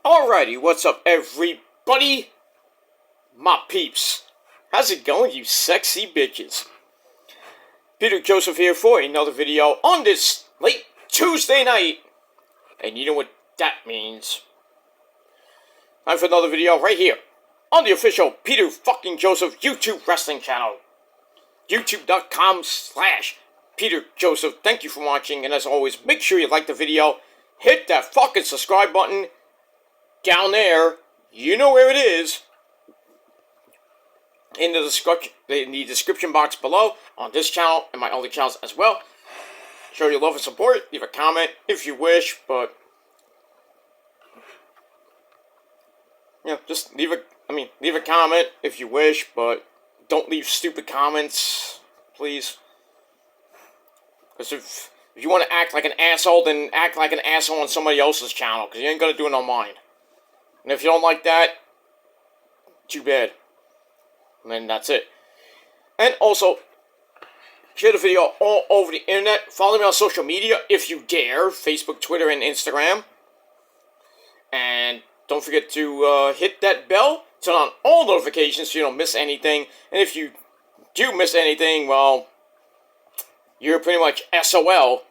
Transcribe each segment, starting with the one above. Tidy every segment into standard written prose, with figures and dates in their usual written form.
Alrighty, what's up everybody? My peeps. How's it going, you sexy bitches? Peter Joseph here for another video on this late Tuesday night. And you know what that means. Time for another video right here on the official Peter fucking Joseph YouTube wrestling channel. YouTube.com/Peter Joseph. Thank you for watching, and as always, make sure you like the video. Hit that fucking subscribe button down there. You know where it is. In the description box below on this channel and my other channels as well. Show your love and support. Leave a comment if you wish, but yeah, just leave a comment if you wish, but don't leave stupid comments, please. Because if you want to act like an asshole, then act like an asshole on somebody else's channel, because you ain't gonna do it on mine. And if you don't like that, too bad. And then that's it. And also, share the video all over the internet. Follow me on social media if you dare. Facebook, Twitter, and Instagram. And don't forget to hit that bell. Turn on all notifications so you don't miss anything. And if you do miss anything, well, you're pretty much SOL.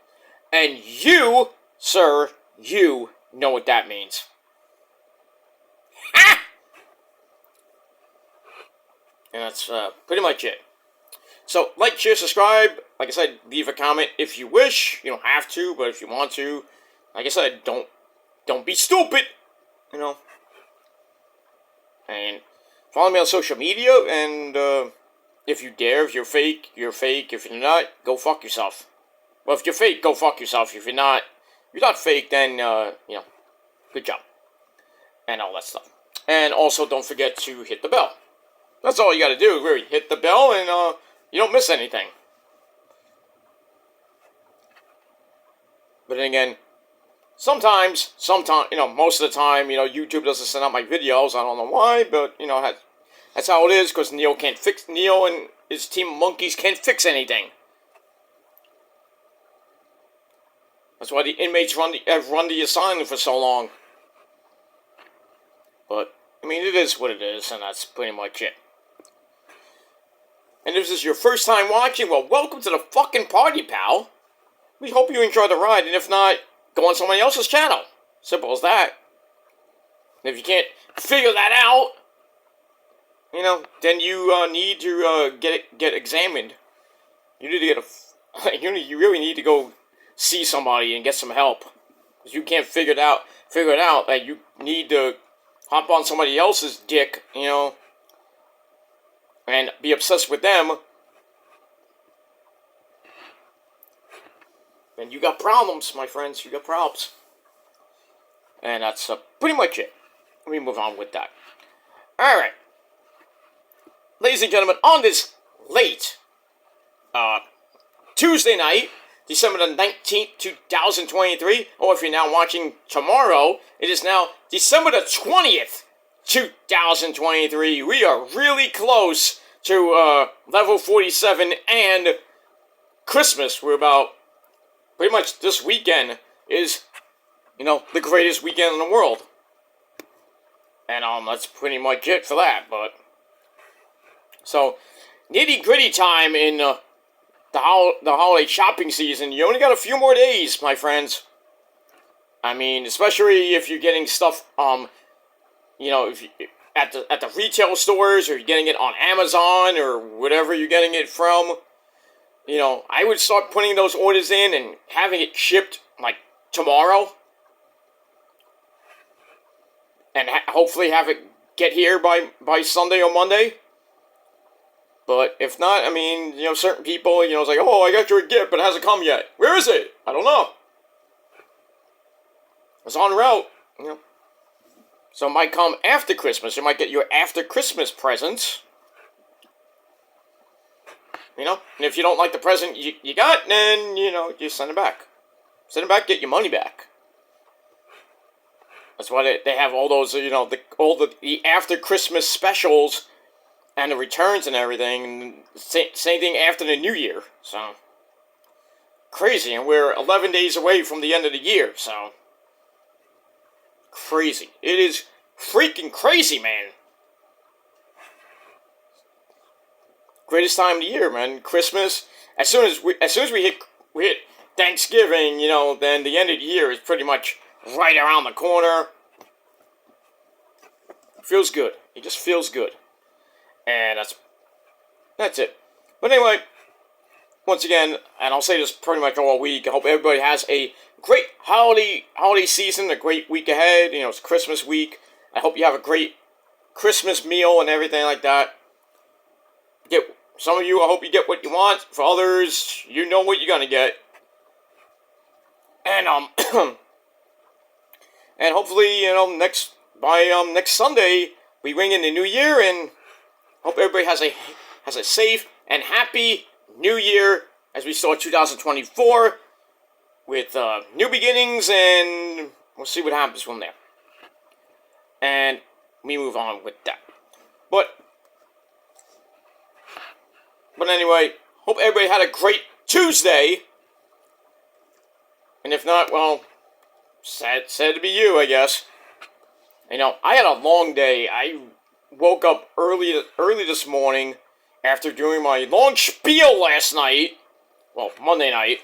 And you, sir, you know what that means. Ha! And that's pretty much it. So, like, share, subscribe. Like I said, leave a comment if you wish. You don't have to, but if you want to. Like I said, don't be stupid. You know. And follow me on social media. And if you dare, if you're fake, you're fake. If you're not, go fuck yourself. Well, if you're fake, go fuck yourself. If you're not fake, then, you know, good job. And all that stuff. And also, don't forget to hit the bell. That's all you gotta do, really. Hit the bell and, you don't miss anything. But then again, sometimes, you know, most of the time, you know, YouTube doesn't send out my videos. I don't know why, but, you know, that's how it is, because Neil and his team of monkeys can't fix anything. That's why the inmates have run the asylum for so long. But, I mean, it is what it is, and that's pretty much it. And if this is your first time watching, well, welcome to the fucking party, pal. We hope you enjoy the ride, and if not, go on somebody else's channel. Simple as that. And if you can't figure that out, you know, then you need to get examined. You need to get you really need to go see somebody and get some help. Because you can't figure it out that you need to hop on somebody else's dick, you know, and be obsessed with them, then you got problems, my friends. You got problems. And that's pretty much it. Let me move on with that. Alright. Ladies and gentlemen, on this late Tuesday night, December the 19th, 2023, or if you're now watching tomorrow, it is now December the 20th, 2023. We are really close to level 47 and Christmas. We're about pretty much this weekend is, you know, the greatest weekend in the world. And that's pretty much it for that. But so nitty gritty time in the holiday shopping season. You only got a few more days, my friends. I mean, especially if you're getting stuff, you know, if you, at the retail stores, or you're getting it on Amazon, or whatever you're getting it from, you know, I would start putting those orders in and having it shipped, like, tomorrow. And hopefully have it get here by Sunday or Monday. But if not, I mean, you know, certain people, you know, it's like, oh, I got your gift, but it hasn't come yet. Where is it? I don't know. It's en route, you know. So it might come after Christmas. You might get your after Christmas presents. You know? And if you don't like the present you got, then, you know, you send it back. Send it back, get your money back. That's why they have all those, you know, all the after Christmas specials and the returns and everything. And same thing after the New Year. So, crazy. And we're 11 days away from the end of the year, so crazy. It is freaking crazy, man. Greatest time of the year, man. Christmas. As soon as we hit Thanksgiving, then the end of the year is pretty much right around the corner. Feels good. It just feels good. And that's it. But anyway, once again, and I'll say this pretty much all week, I hope everybody has a great holiday season, a great week ahead. It's Christmas week. I hope you have a great Christmas meal and everything like that. Some of you, I hope you get what you want. For others, you know what you're gonna get. And and hopefully, next Sunday we ring in the new year, and hope everybody has a safe and happy new year as we start 2024 with new beginnings, and we'll see what happens from there. And we move on with that. But anyway, hope everybody had a great Tuesday. And if not, well, sad to be you, I guess. I had a long day. I woke up early this morning after doing my long spiel last night. Well, Monday night.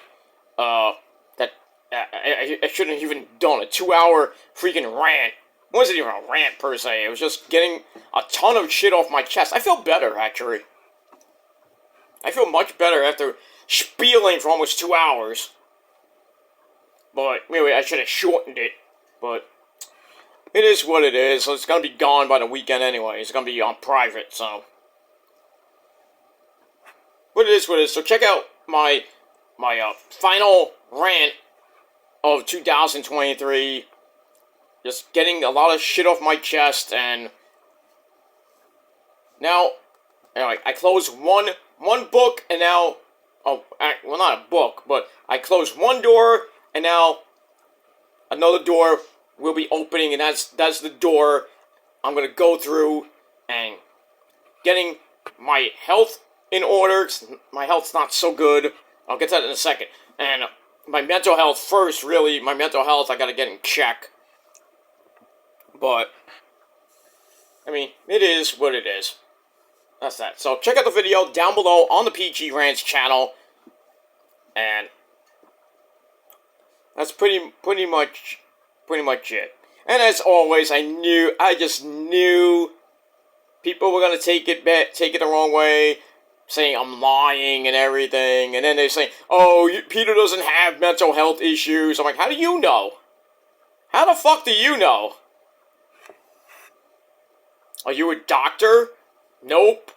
That I shouldn't have even done a 2-hour freaking rant. It wasn't even a rant per se. It was just getting a ton of shit off my chest. I feel better, actually. I feel much better after spieling for almost 2 hours. But anyway, I should have shortened it. But it is what it is. So it's going to be gone by the weekend anyway. It's going to be on private, so. But it is what it is. So check out my final rant of 2023. Just getting a lot of shit off my chest, and now, anyway, I closed one book, and now, well, not a book, but I closed one door, and now another door will be opening, and that's the door I'm going to go through, and getting my health in order. My health's not so good. I'll get to that in a second. And my mental health first, really. My mental health, I got to get in check. But, I mean, it is what it is. That's that. So check out the video down below on the PG Rants channel. And that's pretty much it. And as always, I just knew people were gonna take it the wrong way, saying I'm lying and everything. And then they say, "Oh, Peter doesn't have mental health issues." I'm like, how do you know? How the fuck do you know? Are you a doctor? Nope.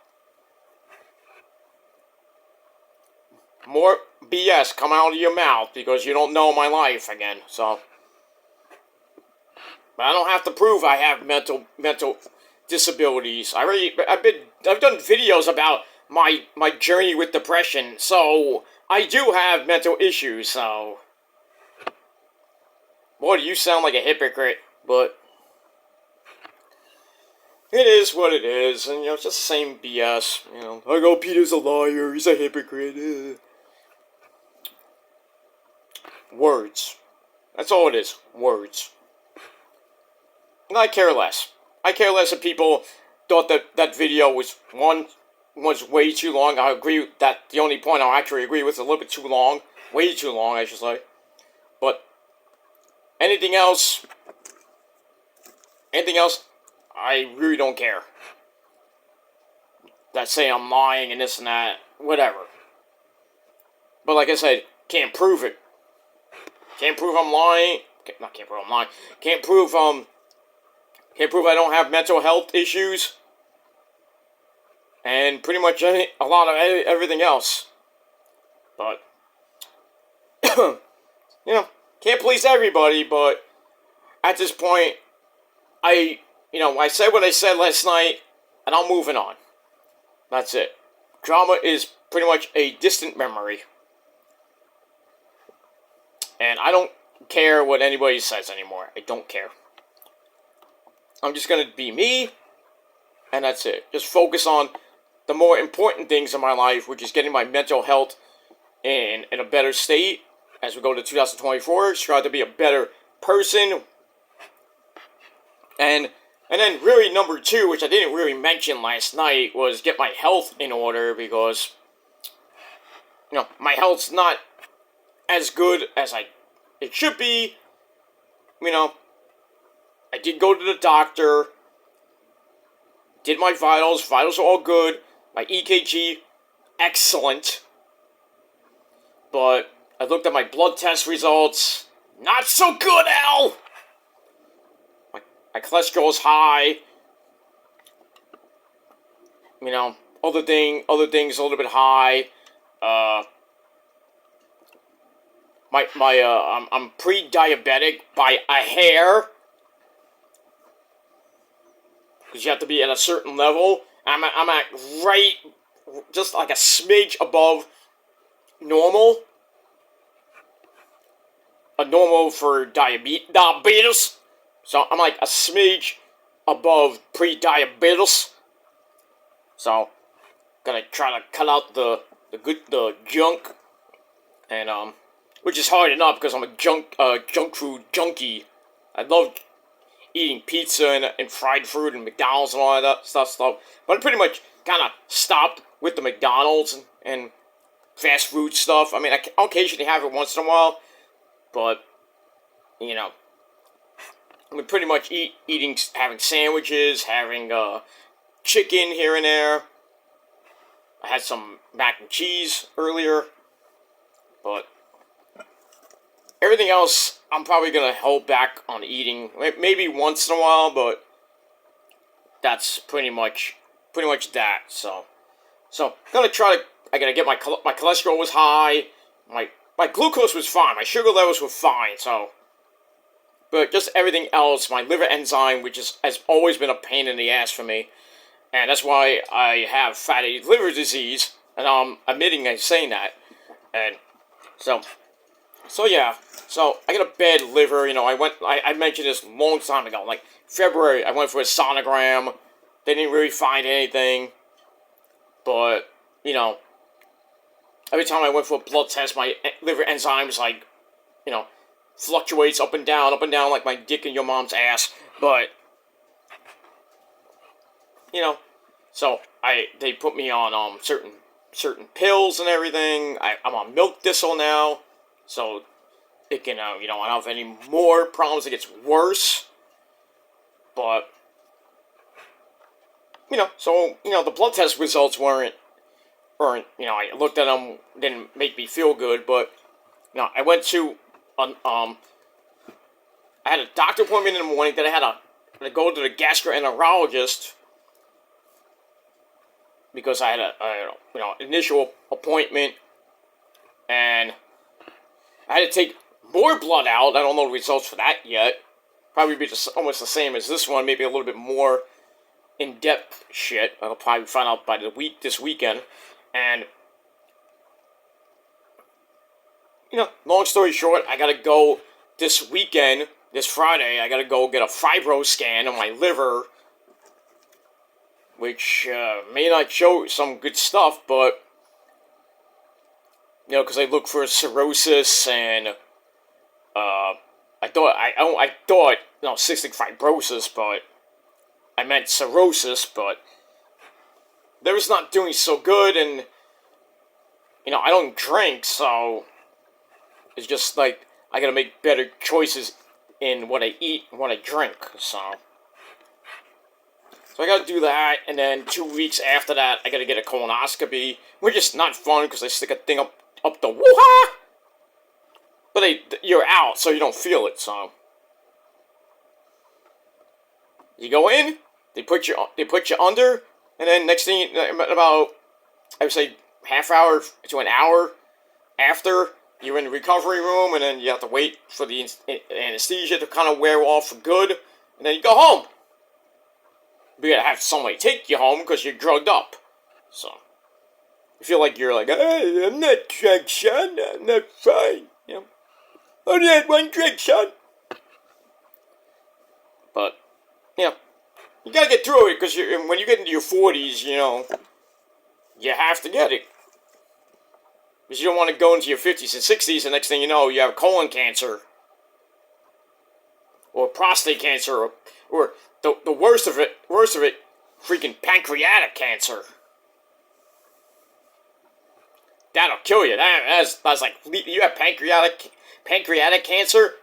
More BS come out of your mouth because you don't know my life again, so. But I don't have to prove I have mental disabilities. I've done videos about my journey with depression, so I do have mental issues, so. Boy, do you sound like a hypocrite, but it is what it is, and it's just the same BS, I go, Peter's a liar, he's a hypocrite, Words. That's all it is, words. And I care less. I care less if people thought that video was way too long. I agree with that. The only point I'll actually agree with is a little bit too long. Way too long, I should say. But anything else, I really don't care. That say I'm lying and this and that, whatever. But like I said, can't prove it. Can't prove I'm lying. Can't prove I'm lying. Can't prove I don't have mental health issues. And pretty much a lot of everything else. But, can't please everybody, but at this point, I said what I said last night, and I'm moving on. That's it. Drama is pretty much a distant memory. And I don't care what anybody says anymore. I don't care. I'm just going to be me, and that's it. Just focus on the more important things in my life, which is getting my mental health in a better state as we go to 2024. Try to be a better person And then really number two, which I didn't really mention last night, was get my health in order because, my health's not as good as it should be. I did go to the doctor, did my vitals. Vitals are all good. My EKG, excellent. But I looked at my blood test results. Not so good, Al! My cholesterol is high. Other things a little bit high. I'm pre-diabetic by a hair. Because you have to be at a certain level. I'm at right, just like a smidge above normal. A normal for diabetes. So I'm like a smidge above pre-diabetes. So gotta try to cut out the junk, and which is hard enough because I'm a junk food junkie. I love eating pizza and fried food and McDonald's and all that stuff. But I pretty much kind of stopped with the McDonald's and fast food stuff. I mean, I'll occasionally have it once in a while, but I'm pretty much having sandwiches, having chicken here and there. I had some mac and cheese earlier, but everything else I'm probably gonna hold back on eating. Maybe once in a while, but that's pretty much that. So gonna try to. I gotta get my cholesterol was high. My glucose was fine. My sugar levels were fine. So, but just everything else, my liver enzyme, which has always been a pain in the ass for me, and that's why I have fatty liver disease. And I'm admitting and saying that, and so yeah. So I got a bad liver. I mentioned this a long time ago. Like February, I went for a sonogram. They didn't really find anything, but every time I went for a blood test, my liver enzymes fluctuates up and down like my dick in your mom's ass. But so they put me on certain pills and everything. I'm on milk thistle now, so it can I don't have any more problems. It gets worse, but so the blood test results weren't. I looked at them, didn't make me feel good, but, I went to, I had a doctor appointment in the morning, then I had to go to the gastroenterologist, because I had initial appointment, and I had to take more blood out. I don't know the results for that yet. Probably be almost the same as this one, maybe a little bit more in-depth shit. I'll probably find out by this weekend. And, long story short, I gotta go this weekend, this Friday, I gotta go get a fibro scan on my liver, which may not show some good stuff, but, because I look for cirrhosis and, I thought cystic fibrosis, but I meant cirrhosis, but liver's not doing so good, and, I don't drink, so it's just like, I gotta make better choices in what I eat and what I drink, so I gotta do that, and then 2 weeks after that, I gotta get a colonoscopy, which is not fun, because they stick a thing up the woo-ha! But you're out, so you don't feel it, so you go in, they put you under, and then next thing, about, I would say, half hour to an hour after, you're in the recovery room, and then you have to wait for the anesthesia to kind of wear off for good, and then you go home. You gotta have somebody take you home, because you're drugged up. So, you feel like you're like, hey, I'm not drunk, son, I'm not fine, Only had one drink, son. But, you gotta get through it, because when you get into your 40s, you have to get it. Because you don't want to go into your 50s and 60s, and next thing you know, you have colon cancer. Or prostate cancer, Or the worst of it, freaking pancreatic cancer. That'll kill you. That's like, you have pancreatic cancer,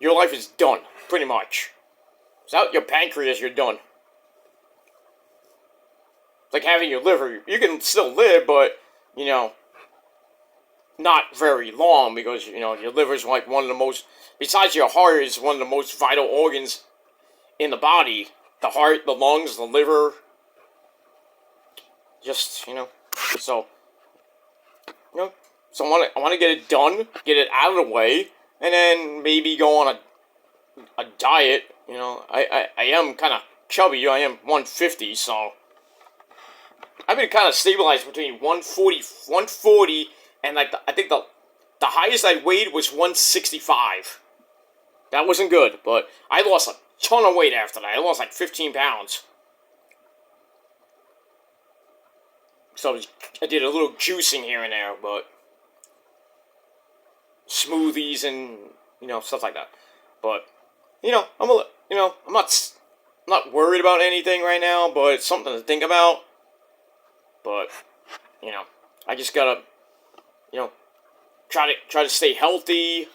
your life is done, pretty much. Without your pancreas, you're done. It's like having your liver. You can still live, but, not very long, because, your liver's like one of the most, besides your heart, is one of the most vital organs in the body. The heart, the lungs, the liver. Just, so, so I want to get it done, get it out of the way, and then maybe go on a diet. I am kind of chubby. I am 150, so I've been kind of stabilized between 140, and like I think the highest I weighed was 165. That wasn't good, but I lost a ton of weight after that. I lost like 15 pounds. So I did a little juicing here and there, but smoothies and stuff like that. But I'm not worried about anything right now, but it's something to think about. But I just gotta try to stay healthy,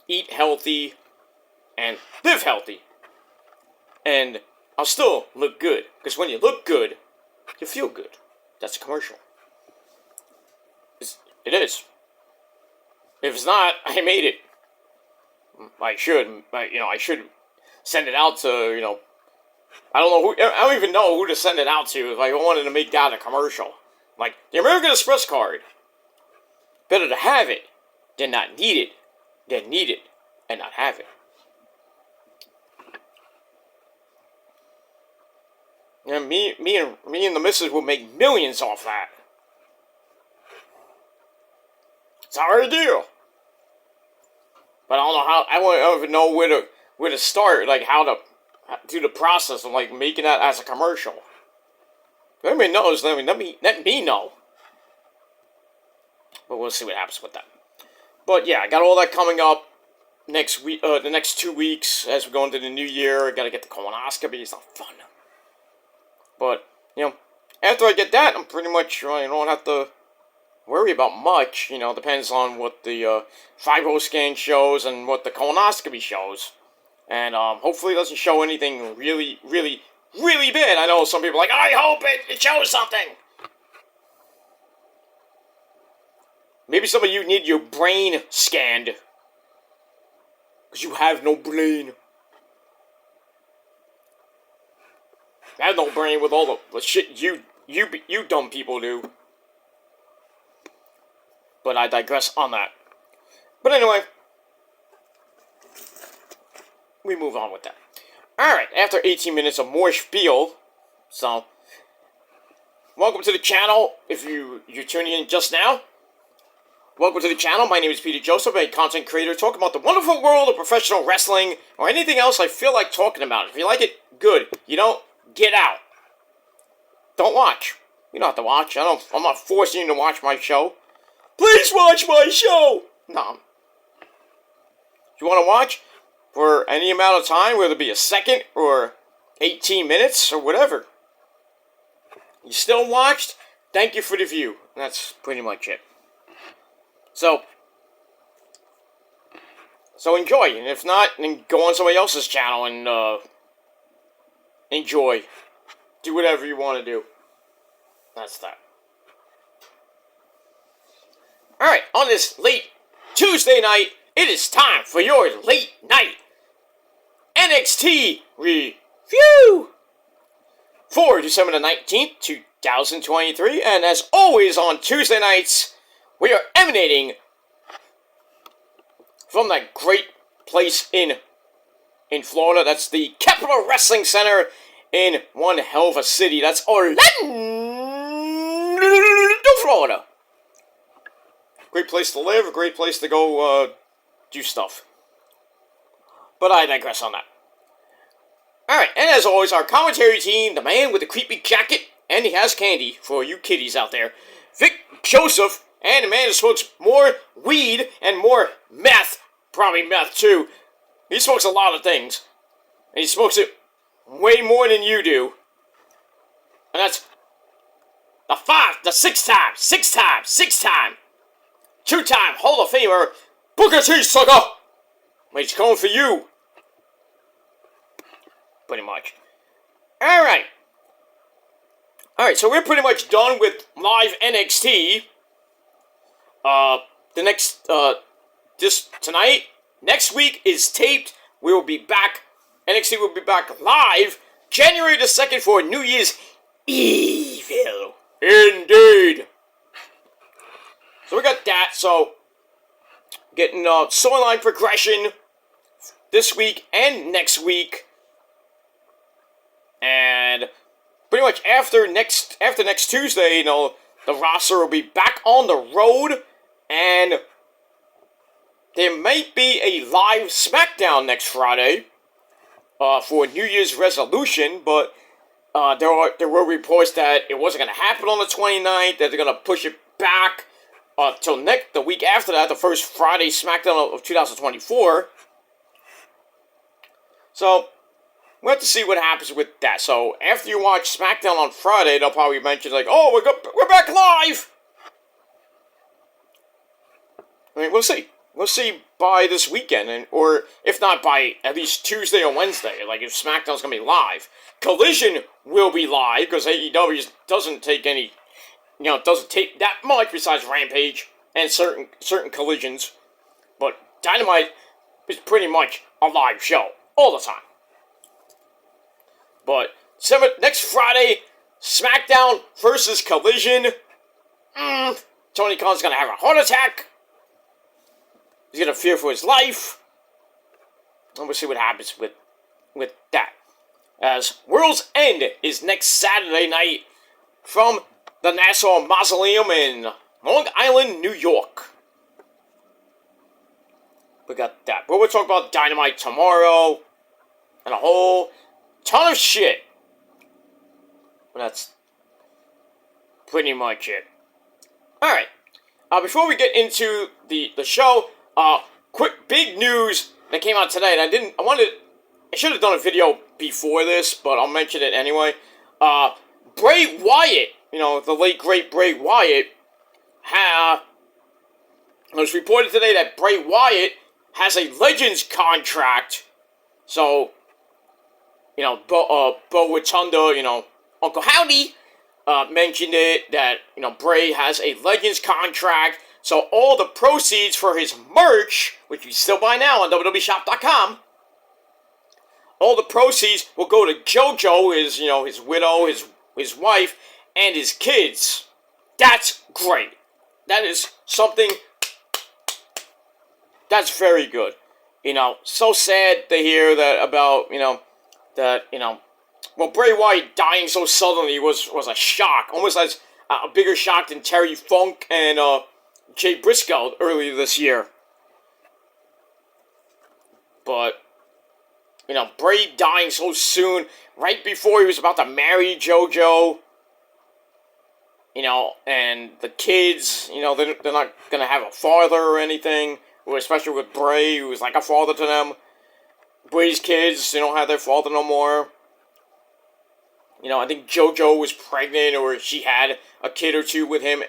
eat healthy, and live healthy. And I'll still look good, because when you look good, you feel good. That's a commercial. It is. If it's not, I made it. I should send it out to, I don't even know who to send it out to if I wanted to make that a commercial. Like, the American Express card. Better to have it than not need it, than need it and not have it. Me and the missus will make millions off that. It's our idea. But I don't know how. I don't even know where to start. Like how to do the process of like making that as a commercial. If anybody knows, let me know. But we'll see what happens with that. But yeah, I got all that coming up next week. The next 2 weeks as we go into the new year. I gotta get the colonoscopy. It's not fun. But after I get that, I'm pretty much I don't have to worry about much. Depends on what the fibroscan shows and what the colonoscopy shows. And hopefully it doesn't show anything really, really, really bad. I know some people are like, I hope it shows something. Maybe some of you need your brain scanned. Because you have no brain. I have no brain with all the shit you dumb people do. But I digress on that. But anyway, we move on with that. Alright, after 18 minutes of more spiel, so, welcome to the channel, if you're tuning in just now. Welcome to the channel, my name is Peter Joseph, a content creator talking about the wonderful world of professional wrestling, or anything else I feel like talking about. If you like it, good. You don't, get out. Don't watch. You don't have to watch. I'm not forcing you to watch my show. Please watch my show! No. If you want to watch for any amount of time, whether it be a second or 18 minutes or whatever, you still watched, thank you for the view. That's pretty much it. So enjoy. And if not, then go on somebody else's channel and enjoy. Do whatever you want to do. That's that. Alright, on this late Tuesday night, it is time for your late night NXT review for December the 19th, 2023. And as always on Tuesday nights, we are emanating from that great place in Florida. That's the Capitol Wrestling Center in one hell of a city. That's Orlando, Florida. Great place to live, a great place to go do stuff. But I digress on that. Alright, and as always, our commentary team, the man with the creepy jacket, and he has candy for you kiddies out there, Vic Joseph, and the man who smokes more weed and more meth, probably meth too. He smokes a lot of things, and he smokes it way more than you do. And that's the six-time, two-time Hall of Famer, Booker T, sucker! He's coming for you. Pretty much. Alright, so we're pretty much done with live NXT. This tonight. Next week is taped. We will be back. NXT will be back live January the 2nd for New Year's Evil. Indeed. So we got that. So getting storyline progression this week and next week. And pretty much after next Tuesday, the roster will be back on the road, and there might be a live SmackDown next Friday for New Year's resolution, but there were reports that it wasn't going to happen on the 29th, that they're going to push it back till the week after that, the first Friday SmackDown of 2024. So we'll have to see what happens with that. So after you watch SmackDown on Friday, they'll probably mention like, "Oh, we're back live." I mean, we'll see. We'll see by this weekend, or if not by at least Tuesday or Wednesday. Like if SmackDown's gonna be live, Collision will be live because AEW doesn't take any, doesn't take that much besides Rampage and certain collisions. But Dynamite is pretty much a live show all the time. But next Friday, SmackDown versus Collision. Tony Khan's gonna have a heart attack. He's gonna fear for his life. And we'll see what happens with that. As World's End is next Saturday night from the Nassau Mausoleum in Long Island, New York. We got that. But we'll talk about Dynamite tomorrow and a whole ton of shit. But that's pretty much it. Alright. Before we get into the show, quick big news that came out today, and I should have done a video before this, but I'll mention it anyway. Bray Wyatt, the late great Bray Wyatt, it was reported today that Bray Wyatt has a Legends contract. So, Bo Rotunda, Uncle Howdy, mentioned it, that, Bray has a Legends contract, so all the proceeds for his merch, which you still buy now on WWEshop.com, all the proceeds will go to JoJo, his widow, his wife, and his kids. That's great. That is something that's very good. So sad to hear that about, well, Bray Wyatt dying so suddenly was a shock. Almost as a bigger shock than Terry Funk and Jay Briscoe earlier this year. But, Bray dying so soon, right before he was about to marry JoJo, and the kids, they're not going to have a father or anything, especially with Bray, who was like a father to them. Bray's kids, they don't have their father no more. I think JoJo was pregnant, or she had a kid or two with him,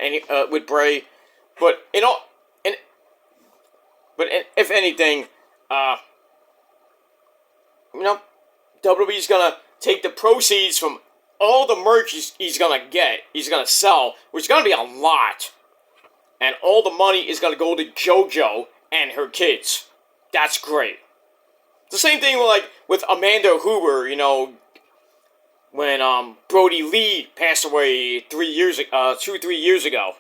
with Bray. But if anything, WWE's gonna take the proceeds from all the merch he's gonna sell, which is gonna be a lot, and all the money is gonna go to JoJo and her kids. That's great. The same thing with Amanda Huber, when Brody Lee passed away 3 years ago.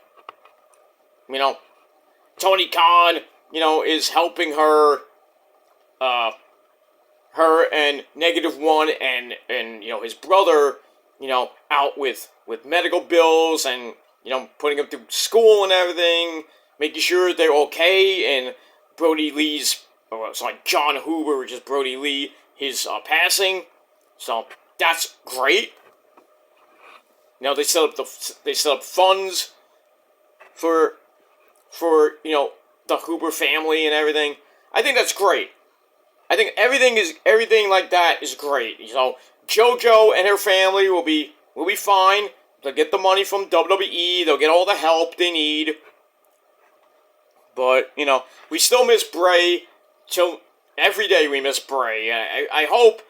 Tony Khan, is helping her and Negative One and his brother, out with medical bills and, putting them through school and everything, making sure they're okay, and Brody Lee's, John Huber, which is Brody Lee, his passing. So that's great. They set up funds for the Huber family and everything. I think that's great. I think everything like that is great. You know, JoJo and her family will be fine. They'll get the money from WWE. They'll get all the help they need. But you know, we still miss Bray. Till every day we miss Bray. I hope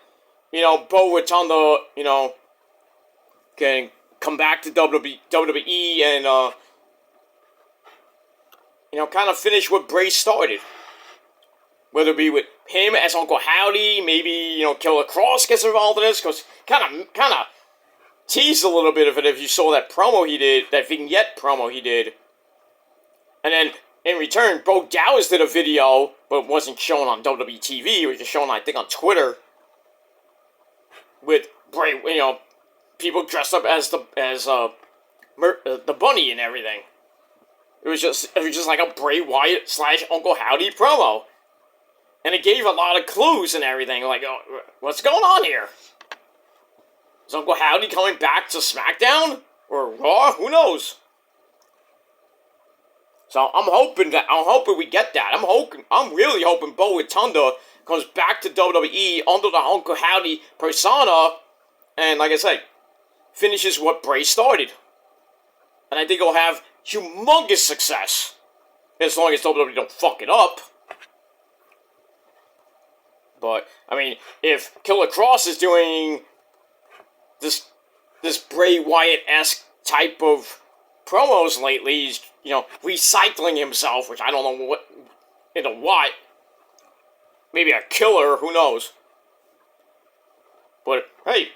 Bo Rotunda can come back to WWE and kind of finish what Bray started. Whether it be with him as Uncle Howdy, maybe, Killer Cross gets involved in this, because kind of teased a little bit of it if you saw that promo he did, that vignette promo he did. And then, in return, Bo Dallas did a video, but it wasn't shown on WWE TV, it was just shown, I think, on Twitter, with Bray, people dressed up as the bunny and everything. It was just like a Bray Wyatt / Uncle Howdy promo. And it gave a lot of clues and everything, like, oh, what's going on here? Is Uncle Howdy coming back to SmackDown? Or Raw? Who knows? So I'm hoping we get that. I'm really hoping Bo Rotunda comes back to WWE under the Uncle Howdy persona, and like I say, finishes what Bray started. And I think he'll have humongous success, as long as WWE don't fuck it up. But, I mean, if Killer Cross is doing this Bray Wyatt-esque type of promos lately, he's, recycling himself, which I don't know into what. Maybe a killer, who knows. But, hey,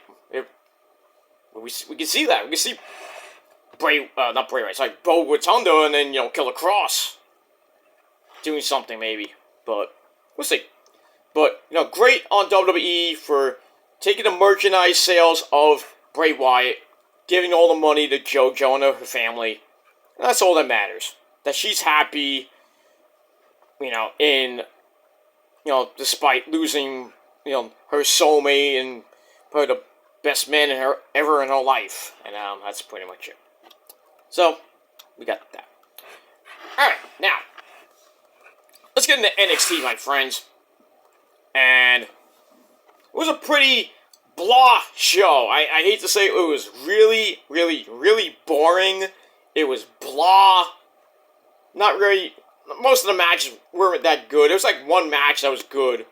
we can see that. We can see Bo Rotunda and then, Killer Cross doing something, maybe. But, we'll see. But, great on WWE for taking the merchandise sales of Bray Wyatt, giving all the money to JoJo and her family. And that's all that matters. That she's happy, despite losing, her soulmate and probably the best man ever in her life. And that's pretty much it. So, we got that. Alright, now, let's get into NXT, my friends. And it was a pretty blah show. I hate to say it was really, really, really boring. It was blah. Not really. Most of the matches weren't that good. There was like one match that was good.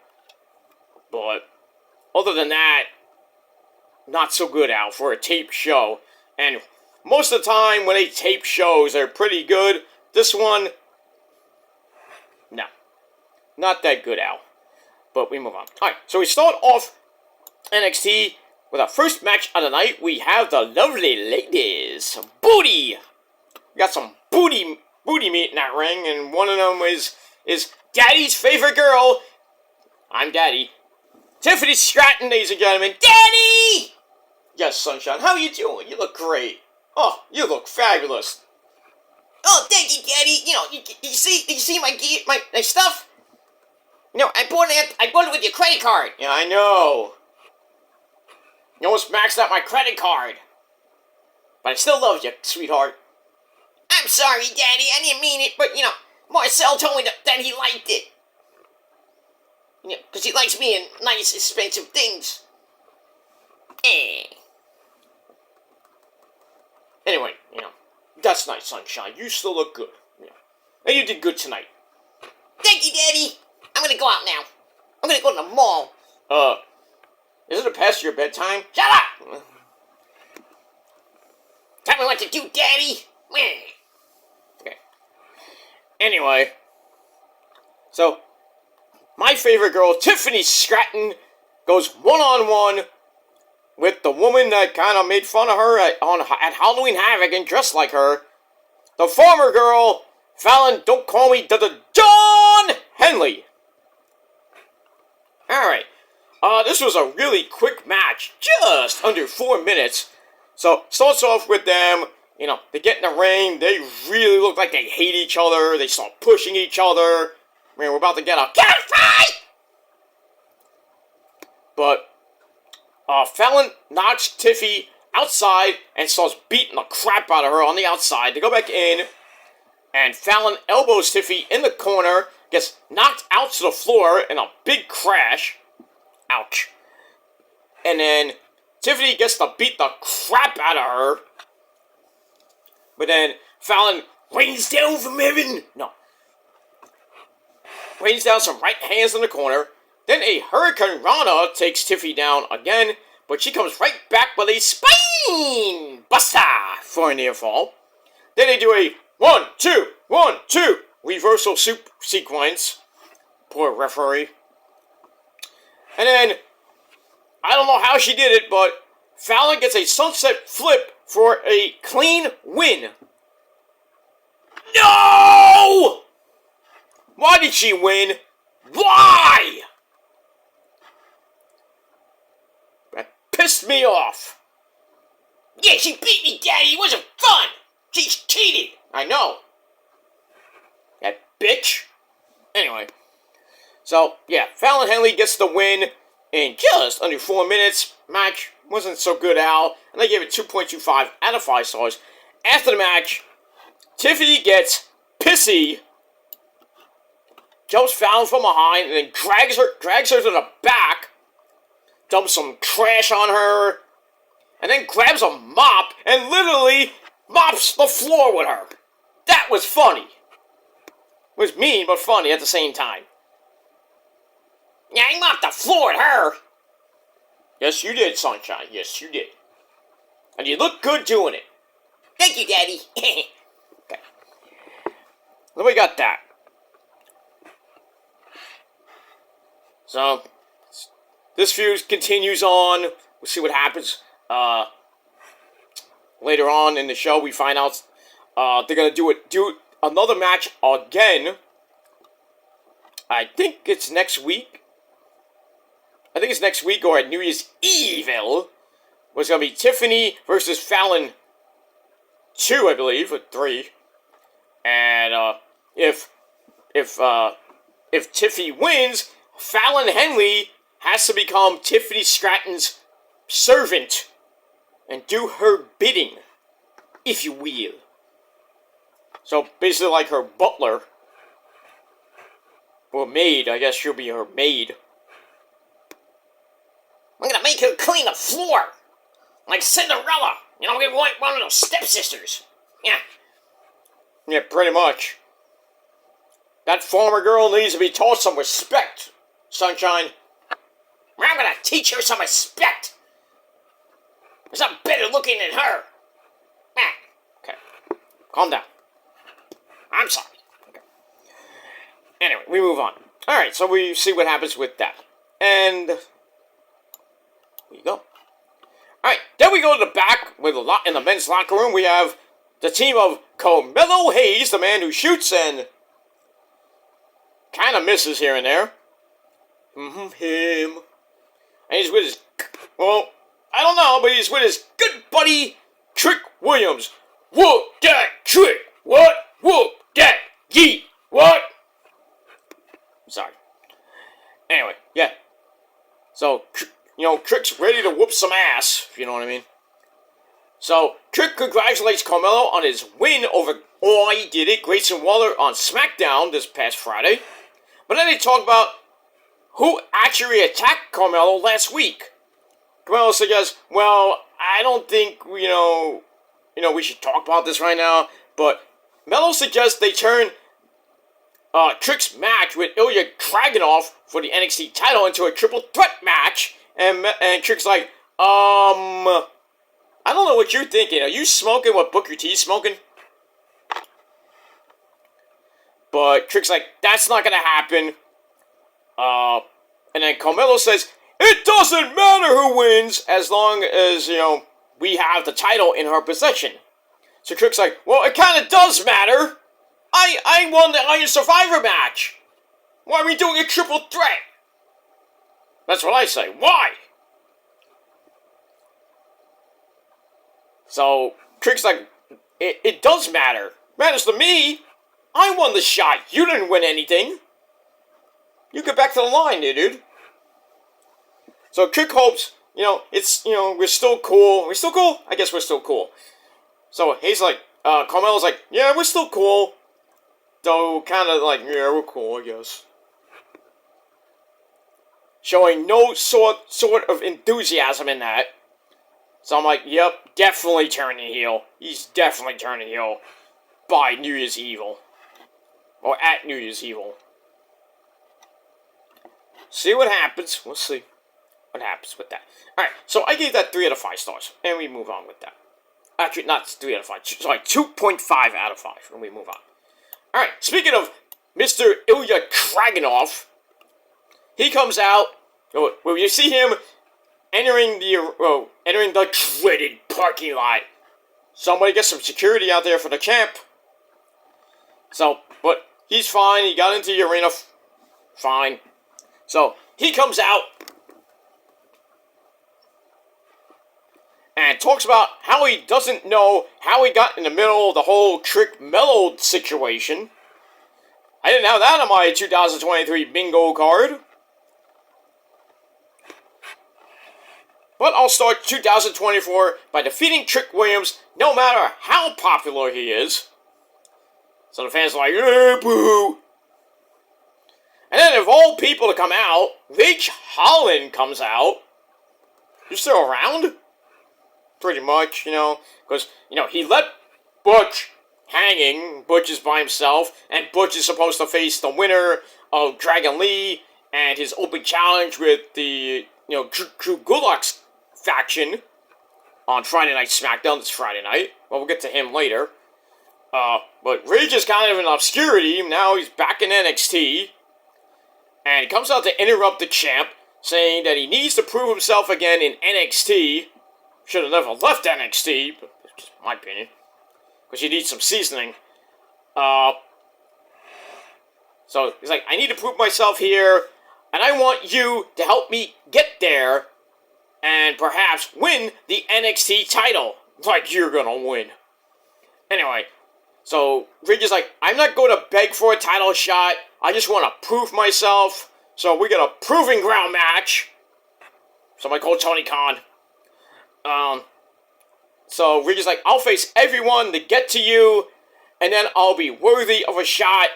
But other than that, not so good, Al, for a taped show. And most of the time when they tape shows, they're pretty good. This one, no. Not that good, Al. But we move on. Alright, so we start off NXT with our first match of the night. We have the lovely ladies. Booty! We got some booty meat in that ring, and one of them is Daddy's favorite girl. I'm Daddy. Tiffany Stratton, ladies and gentlemen. Daddy! Yes, Sunshine, how you doing? You look great. Oh, you look fabulous. Oh, thank you, Daddy. You see my stuff? I bought it with your credit card. Yeah, I know. You almost maxed out my credit card. But I still love you, sweetheart. I'm sorry, Daddy. I didn't mean it, but, Marcel told me that he liked it. Because he likes me in nice, expensive things. Anyway, that's nice, Sunshine. You still look good. And you did good tonight. Thank you, Daddy. I'm gonna go out now. I'm gonna go to the mall. Isn't it past your bedtime? Shut up! Tell me what to do, Daddy. Okay. Anyway. So, my favorite girl, Tiffany Stratton, goes one-on-one with the woman that kind of made fun of her at Halloween Havoc and dressed like her. The former girl, Fallon, don't call me the Dawn Henley. Alright, this was a really quick match, just under 4 minutes. So, starts off with them, they get in the ring, they really look like they hate each other, they start pushing each other. Man, we're about to get a cat fight! But, Fallon knocks Tiffy outside and starts beating the crap out of her on the outside. They go back in, and Fallon elbows Tiffy in the corner, gets knocked out to the floor in a big crash. Ouch. And then Tiffany gets to beat the crap out of her. But then Fallon rains down from heaven. No. Rains down some right hands in the corner. Then a Hurricane Rana takes Tiffy down again, but she comes right back with a spine buster for a near fall. Then they do a 1, 2, 1, 2 reversal soup sequence. Poor referee. And then, I don't know how she did it, but Fallon gets a sunset flip for a clean win. No! Why did she win? Why? That pissed me off. Yeah, she beat me, Daddy. It wasn't fun. She cheated. I know. That bitch. Anyway. So, yeah, Fallon Henley gets the win in just under 4 minutes. Match wasn't so good, Al. And I gave it 2.25 out of 5 stars. After the match, Tiffany gets pissy, jumps Fallon from behind, and then drags her to the back, dumps some trash on her, and then grabs a mop and literally mops the floor with her. That was funny. It was mean, but funny at the same time. Yeah, I mopped the floor with her. Yes, you did, Sunshine. Yes, you did. And you look good doing it. Thank you, Daddy. Okay. Then we got that. So, this feud continues on. We'll see what happens. Later on in the show, we find out they're gonna do another match again. I think it's next week. I think it's next week or at New Year's Evil. Was gonna be Tiffany versus Fallon 2, I believe, or 3. And if Tiffy wins, Fallon Henley has to become Tiffany Stratton's servant and do her bidding, if you will. So basically like her butler. Or maid, I guess she'll be her maid. I'm gonna make her clean the floor. Like Cinderella. You know, we want one of those stepsisters. Yeah. Yeah, pretty much. That farmer girl needs to be taught some respect, Sunshine. I'm gonna teach her some respect. There's something better looking than her. Okay. Calm down. I'm sorry. Okay. Anyway, we move on. Alright, so we see what happens with that. And there you go. Alright, then we go to the back with in the men's locker room. We have the team of Carmelo Hayes, the man who shoots and kind of misses here and there. Him. And he's with his, well, I don't know, but he's with his good buddy, Trick Williams. Whoop that trick! What? Whoop that yeet! What? Sorry. Anyway, yeah. So, Trick's ready to whoop some ass, if you know what I mean. So, Trick congratulates Carmelo on his win over, he did it, Grayson Waller on SmackDown this past Friday. But then they talk about who actually attacked Carmelo last week. Carmelo suggests, well, I don't think, we should talk about this right now, but Melo suggests they turn Trick's match with Ilya Dragunov for the NXT title into a triple threat match, and Trick's like, I don't know what you're thinking. Are you smoking what Booker T's smoking? But Trick's like, that's not gonna happen. And then Carmelo says, it doesn't matter who wins as long as, we have the title in her possession. So Trick's like, well, it kind of does matter. I won the Iron Survivor match. Why are we doing a triple threat? That's what I say. Why? So Trick's like, it does matter. Matters to me. I won the shot. You didn't win anything. You get back to the line, dude. So Trick hopes, we're still cool. We're still cool? I guess we're still cool. So he's like, Carmelo's like, yeah, we're still cool. though kind of like, yeah, we're cool, I guess. Showing no sort of enthusiasm in that. So I'm like, yep, definitely turning heel. He's definitely turning heel by New Year's Evil. Or at New Year's Evil. See what happens. We'll see what happens with that. Alright, so I gave that 3 out of 5 stars. And we move on with that. Actually, not 3 out of 5. Sorry, 2.5 out of 5. And we move on. Alright, speaking of Mr. Ilya Dragunov, he comes out. Well, you see him entering the dreaded parking lot. Somebody get some security out there for the champ. So, but he's fine. He got into the arena fine. So, he comes out and talks about how he doesn't know how he got in the middle of the whole Trick Mellow situation. I didn't have that on my 2023 bingo card. But I'll start 2024 by defeating Trick Williams, no matter how popular he is. So the fans are like, boo! And then of all people to come out, Ridge Holland comes out. You're still around? Pretty much, because, he left Butch hanging. Butch is by himself, and Butch is supposed to face the winner of Dragon Lee and his open challenge with the, Drew Gulak's faction on Friday Night SmackDown this Friday night. Well, we'll get to him later. But Ridge is kind of in obscurity. Now he's back in NXT. And he comes out to interrupt the champ, saying that he needs to prove himself again in NXT. Should have never left NXT, but that's just my opinion. Because he needs some seasoning. So he's like, I need to prove myself here, and I want you to help me get there, and perhaps win the NXT title. Like you're gonna win. Anyway, so Ridge is like, I'm not going to beg for a title shot. I just want to prove myself. So we got a proving ground match. Somebody called Tony Khan. So Ridge is like, I'll face everyone to get to you, and then I'll be worthy of a shot.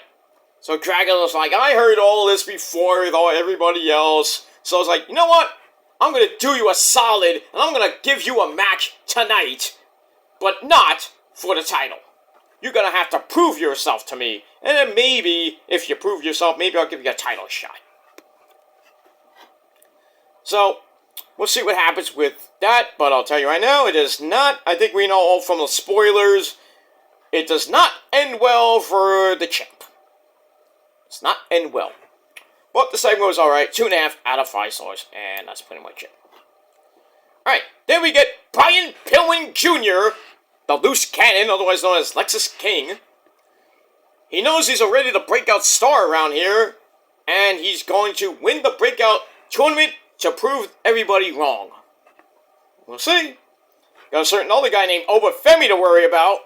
So Dragon was like, I heard all this before with everybody else. So I was like, you know what? I'm going to do you a solid, and I'm going to give you a match tonight, but not for the title. You're going to have to prove yourself to me, and then maybe, if you prove yourself, maybe I'll give you a title shot. So, we'll see what happens with that, but I'll tell you right now, it is not, I think we know all from the spoilers, it does not end well for the champ. It's not end well. But the segment was alright, 2.5 out of 5 stars, and that's pretty much it. Alright, then we get Brian Pillman Jr., the loose cannon, otherwise known as Lexus King. He knows he's already the breakout star around here, and he's going to win the breakout tournament to prove everybody wrong. We'll see. Got a certain other guy named Obafemi to worry about.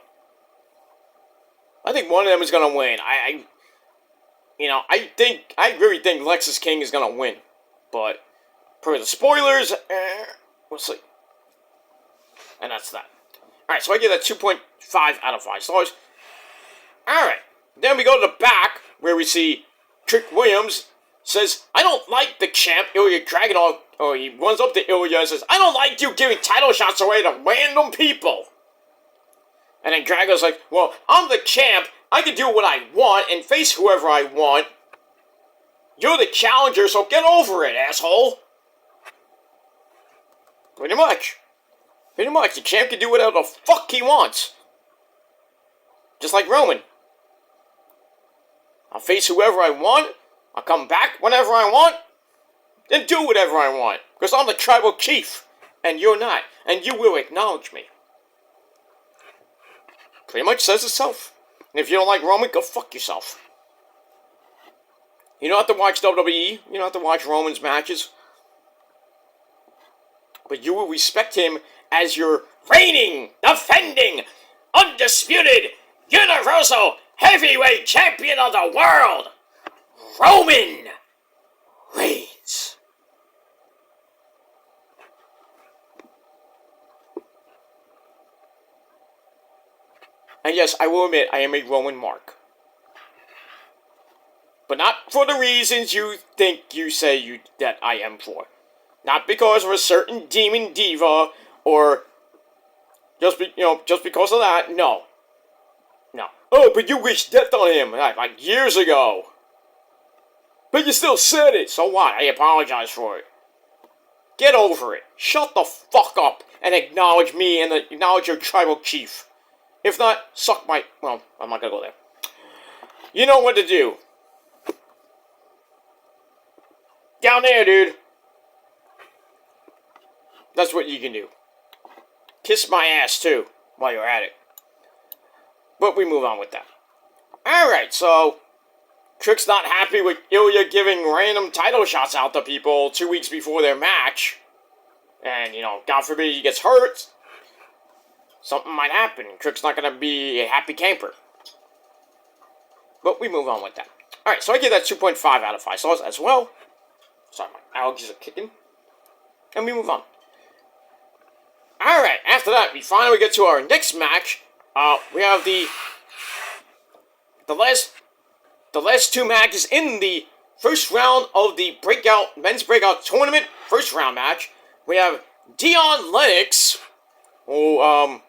I think one of them is going to win. I really think Lexus King is going to win. But, per the spoilers, we'll see. And that's that. Alright, so I give that 2.5 out of 5 stars. Alright, then we go to the back, where we see Trick Williams says, I don't like the champ, Ilya Dragunov, or he runs up to Ilya and says, I don't like you giving title shots away to random people. And then Dragun's like, well, I'm the champ, I can do what I want and face whoever I want. You're the challenger, so get over it, asshole. Pretty much. Pretty much, the champ can do whatever the fuck he wants. Just like Roman. I'll face whoever I want, I'll come back whenever I want, then do whatever I want. Because I'm the tribal chief, and you're not, and you will acknowledge me. Pretty much says itself. And if you don't like Roman, go fuck yourself. You don't have to watch WWE, you don't have to watch Roman's matches. But you will respect him as your reigning, defending, undisputed, universal heavyweight champion of the world, Roman Reigns. And yes, I will admit, I am a Roman mark. but not for the reasons you think you say that I am for. Not because of a certain demon diva, or just because of that. No. Oh, but you wished death on him like years ago. But you still said it. So what? I apologize for it. Get over it. Shut the fuck up and acknowledge me and acknowledge your tribal chief. If not, suck my... Well, I'm not gonna go there. You know what to do. Down there, dude. That's what you can do. Kiss my ass, too, while you're at it. But we move on with that. Alright, so... Trick's not happy with Ilya giving random title shots out to people 2 weeks before their match. And, God forbid he gets hurt. Something might happen. Trick's not going to be a happy camper. But we move on with that. Alright, so I give that 2.5 out of 5 stars as well. Sorry, my allergies are kicking. And we move on. Alright, after that, we finally get to our next match. We have the last two matches in the first round of the men's breakout tournament. First round match. We have Dion Lennox, who, I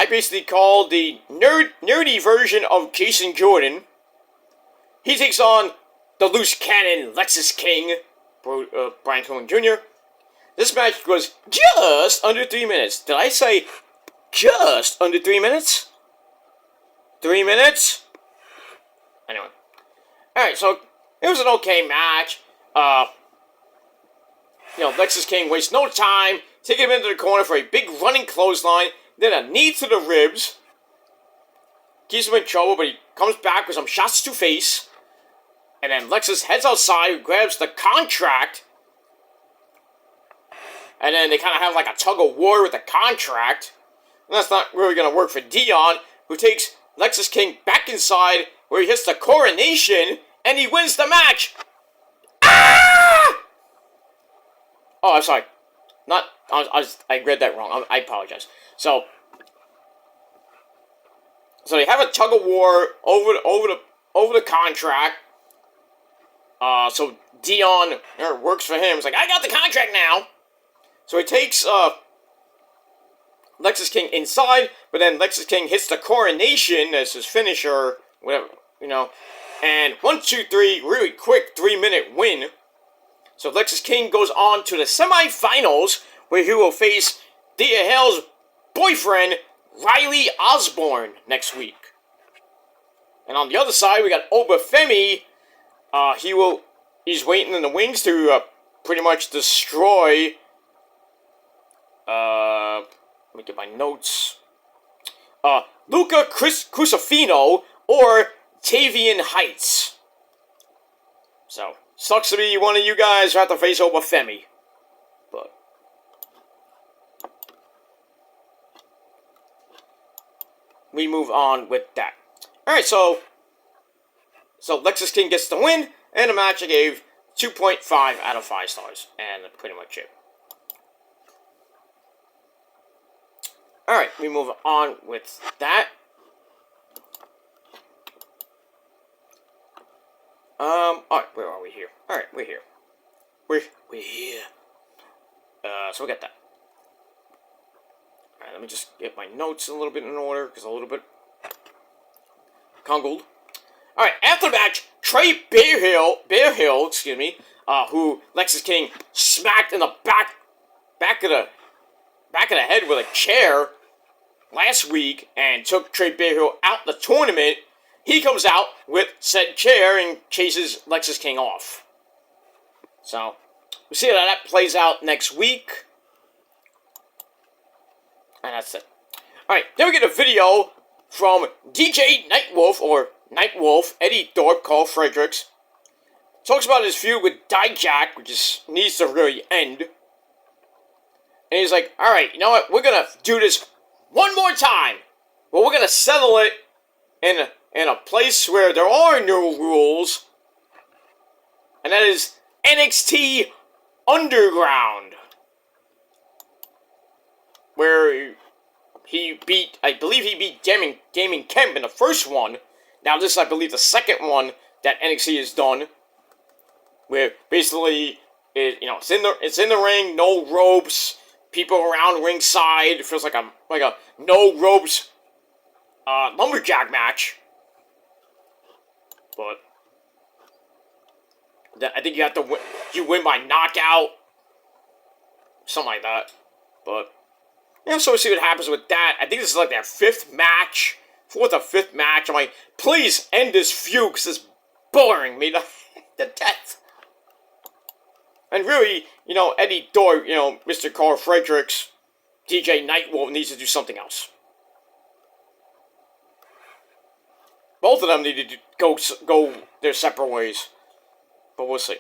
basically call the nerdy version of Jason Jordan. He takes on the loose cannon Lexus King, Brian Cohen Jr. This match was just under 3 minutes. Did I say just under 3 minutes? 3 minutes? Anyway. Alright, so it was an okay match. Lexus King wastes no time, taking him into the corner for a big running clothesline, then a knee to the ribs. Keeps him in trouble, but he comes back with some shots to face. And then Lexus heads outside, grabs the contract. And then they kind of have like a tug of war with the contract. And that's not really going to work for Dion, who takes Lexus King back inside, where he hits the coronation, and he wins the match. Ah! Oh, I'm sorry. I read that wrong. I apologize. So they have a tug of war over the contract. So Dion works for him. He's like, I got the contract now. So he takes Lexus King inside, but then Lexus King hits the coronation as his finisher, whatever, And 1, 2, 3, really quick 3-minute win. So Lexus King goes on to the semifinals, where he will face Thea Hale's boyfriend, Riley Osborne, next week. And on the other side, we got Obafemi. He's waiting in the wings to pretty much destroy. Let me get my notes. Luca Crucifino or Tavian Heights. So, sucks to be one of you guys who have to face Obafemi. But we move on with that. Alright, so Lexus King gets the win, and the match I gave 2.5 out of 5 stars. And that's pretty much it. Alright, we move on with that. Alright, where are we here? Alright, we're here. We're here. So we got that. Alright, let me just get my notes a little bit in order, because a little bit congled. Alright, after the match, Trey Bearhill, who Lexus King smacked in the back of the head with a chair last week and took Trey Bearhill out the tournament. He comes out with said chair and chases Lexus King off. So, we'll see how that plays out next week. And that's it. Alright, then we get a video from DJ Nightwolf, or Nightwolf, Eddie Thorpe, Carl Fredericks. Talks about his feud with Dijak, which needs to really end. And he's like, alright, you know what, we're gonna do this one more time. But we're gonna settle it in a place where there are no rules. And that is NXT Underground. Where I believe he beat Damon Kemp in the first one. Now this is, I believe, the second one that NXT has done, where basically it's in the ring, no ropes, people around ringside. It feels like a no ropes lumberjack match. But I think you have to win. You win by knockout, something like that. But so we'll see what happens with that. I think this is like their fifth match, fourth or fifth match. I'm like, please end this feud because it's boring me to death. And really, Eddie Doyle, Mr. Carl Fredericks, DJ Nightwolf needs to do something else. Both of them need to go their separate ways. But we'll see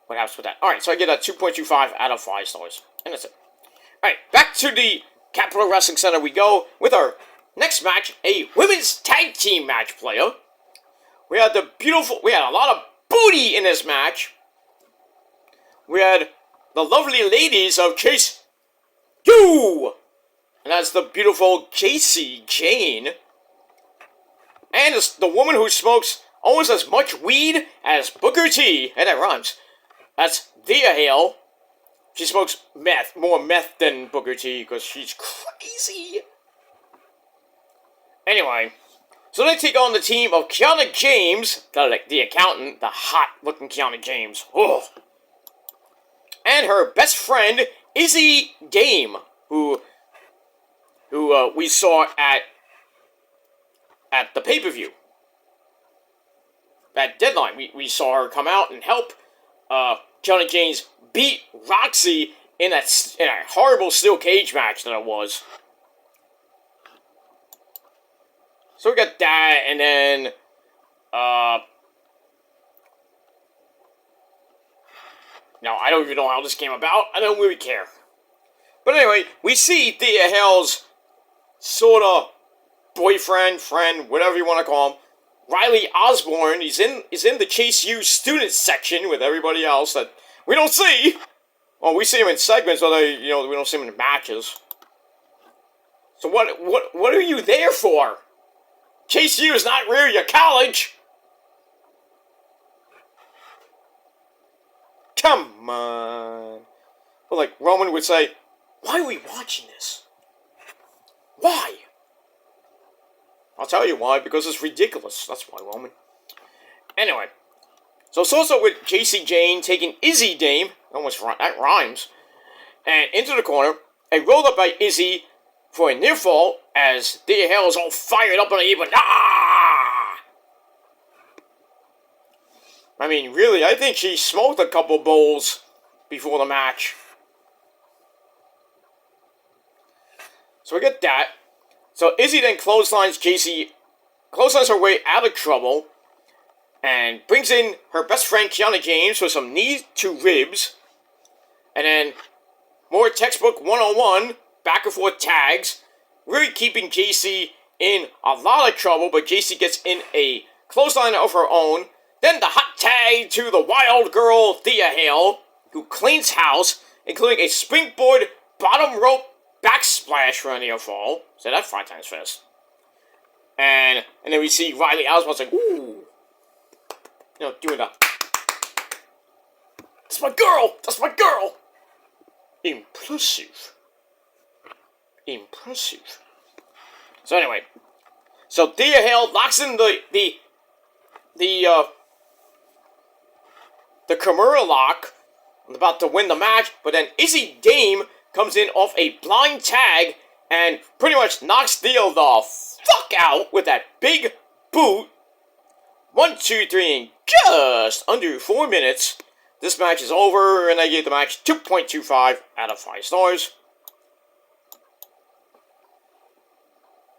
what happens with that. Alright, so I get a 2.25 out of 5 stars. And that's it. Alright, back to the Capitol Wrestling Center we go with our next match, a women's tag team match, player. We had a lot of booty in this match. We had the lovely ladies of Chase U, and that's the beautiful Casey Jane. And it's the woman who smokes almost as much weed as Booker T, and that rhymes. That's Thea Hale. She smokes more meth than Booker T, because she's crazy. Anyway, so they take on the team of Kiana James, the accountant, the hot-looking Kiana James. Oh. And her best friend, Izzy Dame, who we saw at the pay-per-view. At Deadline, we saw her come out and help Kiana James beat Roxy in a horrible steel cage match that it was. So we got that, and then now, I don't even know how this came about. I don't really care. But anyway, we see Thea Hale's sort of boyfriend, friend, whatever you want to call him, Riley Osborne. He's in the Chase U student section with everybody else that we don't see. Well, we see him in segments, but we don't see him in matches. So what are you there for? Chase U is not really your college. Come on. But like Roman would say, why are we watching this? Why? I'll tell you why, because it's ridiculous. That's why, Roman. Anyway, so it's also with JC Jane taking Izzy Dame, that rhymes, and into the corner, and rolled up by Izzy for a near fall as Thea Hale is all fired up on the apron. I mean, really, I think she smoked a couple bowls before the match. So we get that. So Izzy then clotheslines her way out of trouble, and brings in her best friend Kiana James for some knee to ribs. And then more textbook 101, back and forth tags, really keeping JC in a lot of trouble, but JC gets in a clothesline of her own. Then the hot tag to the wild girl Thea Hale, who cleans house, including a springboard bottom rope backsplash for a near fall. Say that 5 times fast. And then we see Riley Osborne saying, ooh. Doing that. That's my girl! That's my girl! Impressive. So anyway. So Thea Hale locks in the Kimura lock, about to win the match, but then Izzy Dame comes in off a blind tag and pretty much knocks Theo the fuck out with that big boot. 1, 2, 3, in just under 4 minutes. This match is over, and I gave the match 2.25 out of 5 stars.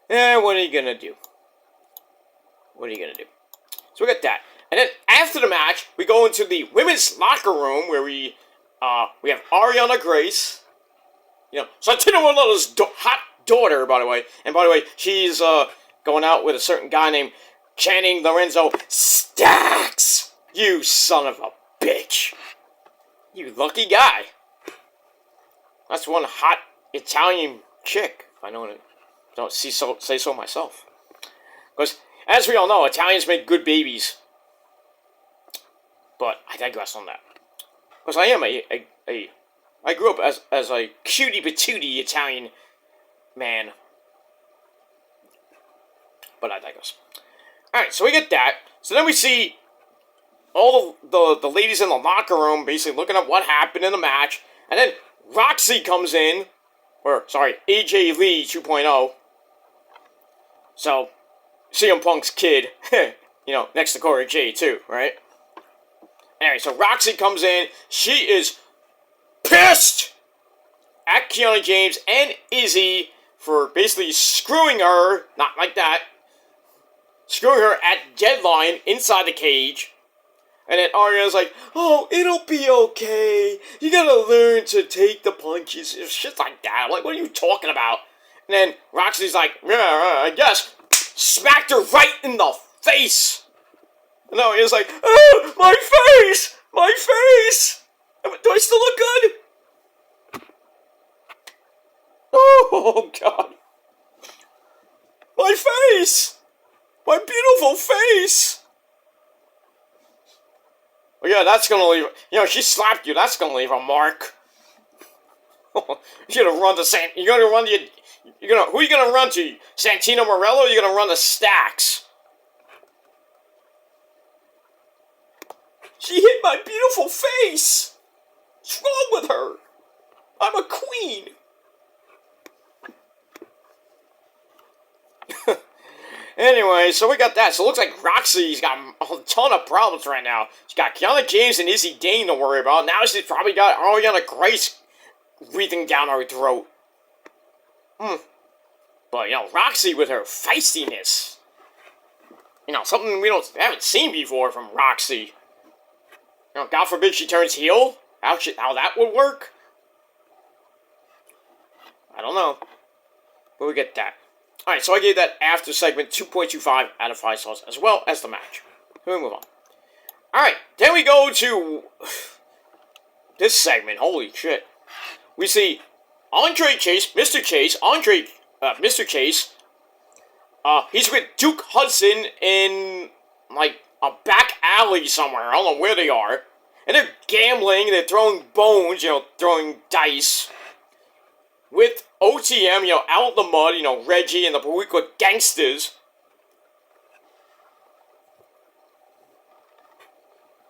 And what are you gonna do? So we got that. And then after the match, we go into the women's locker room where we have Ariana Grace, Santino Manella's hot daughter, by the way. And by the way, she's going out with a certain guy named Channing Lorenzo Stacks. You son of a bitch. You lucky guy. That's one hot Italian chick, if I don't say so myself. Because, as we all know, Italians make good babies. But I digress on that. Because I am I grew up as a cutie patootie Italian man. But I digress. Alright, so we get that. So then we see all the ladies in the locker room basically looking up what happened in the match. And then Roxy comes in. Or, sorry, AJ Lee 2.0. So, CM Punk's kid. You know, next to Corey J, too, right? Anyway, so Roxy comes in. She is pissed at Kiana James and Izzy for basically screwing her, not like that, screwing her at deadline inside the cage. And then Ariana's like, oh, it'll be okay. You gotta learn to take the punches. Shit like that. I'm like, what are you talking about? And then Roxy's like, yeah, I guess. Smacked her right in the face. And Ariana's like, oh, my face! My face! Do I still look good? Oh, God. My face! My beautiful face! Well, yeah, that's gonna leave. You know, she slapped you. That's gonna leave a mark. You're gonna run to You're gonna run to. Who are you gonna run to? Santino Morello? Or you're gonna run to Stax? She hit my beautiful face. What's wrong with her? I'm a queen. Anyway, so we got that. So it looks like Roxy's got a ton of problems right now. She's got Kiana James and Izzy Dane to worry about. Now she's probably got Ariana Grace breathing down her throat. But, you know, Roxy with her feistiness. You know, something we haven't seen before from Roxy. You know, God forbid she turns heel. How that would work? I don't know. But we get that. Alright, so I gave that after segment 2.25 out of 5 stars, as well as the match. So we move on. Alright, then we go to this segment. Holy shit. We see Andre Chase, Mr. Chase, Mr. Chase. He's with Duke Hudson in, like, a back alley somewhere. I don't know where they are. And they're gambling, they're throwing bones, you know, throwing dice. With OTM, you know, out in the mud, you know, Reggie and the Boricua Gangsters.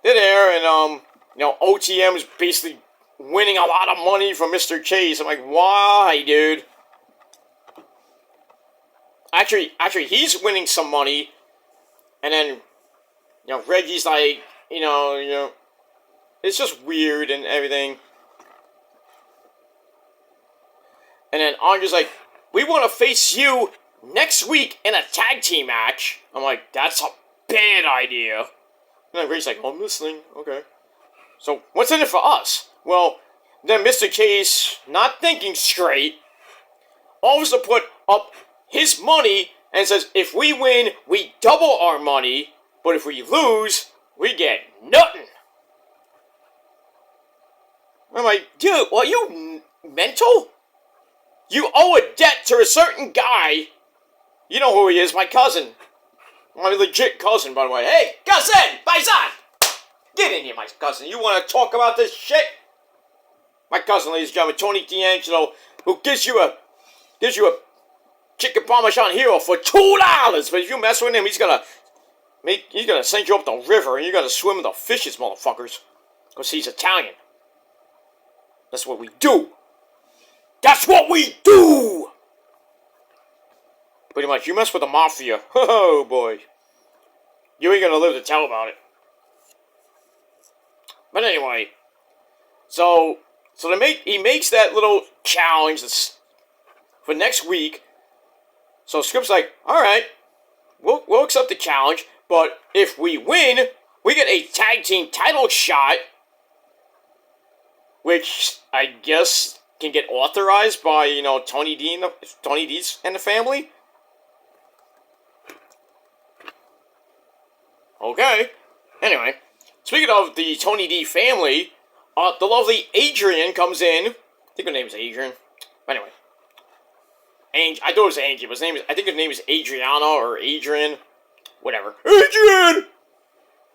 They're there, and, you know, OTM is basically winning a lot of money from Mr. Chase. I'm like, why, dude? Actually, he's winning some money, and then, you know, Reggie's like, you know, it's just weird and everything. And then Andre's like, we want to face you next week in a tag team match. I'm like, that's a bad idea. And then Ray's like, I'm listening. Okay. So, what's in it for us? Well, then Mr. Chase, not thinking straight, offers to put up his money and says, if we win, we double our money, but if we lose, we get nothing. I'm like, dude, are you mental? You owe a debt to a certain guy. You know who he is, my cousin. My legit cousin, by the way. Hey, cousin! Paisan! Get in here, my cousin. You want to talk about this shit? My cousin, ladies and gentlemen, Tony D'Angelo, who gives you a chicken parmesan hero for $2. But if you mess with him, he's gonna send you up the river and you're gonna swim with the fishes, motherfuckers. Because he's Italian. That's what we do. That's what we do! Pretty much, you mess with the mafia. Oh, boy. You ain't gonna live to tell about it. But anyway. So he makes that little challenge for next week. So Script's like, alright, we'll accept the challenge, but if we win, we get a tag team title shot, which I guess can get authorized by, you know, Tony D's and the family. Okay. Anyway, speaking of the Tony D family, the lovely Adrian comes in. I think her name is Adrian. Anyway. I thought it was Angie, but I think her name is Adriana or Adrian. Whatever. Adrian!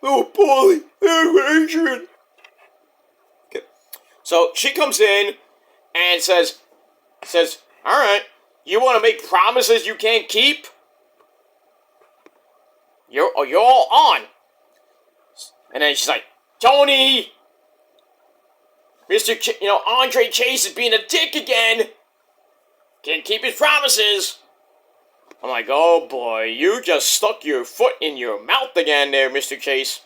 Oh, Paulie, Adrian. Okay. So she comes in and says, all right, you want to make promises you can't keep? You're all on. And then she's like, Tony, Andre Chase is being a dick again. Can't keep his promises. I'm like, oh boy, you just stuck your foot in your mouth again there, Mr. Chase.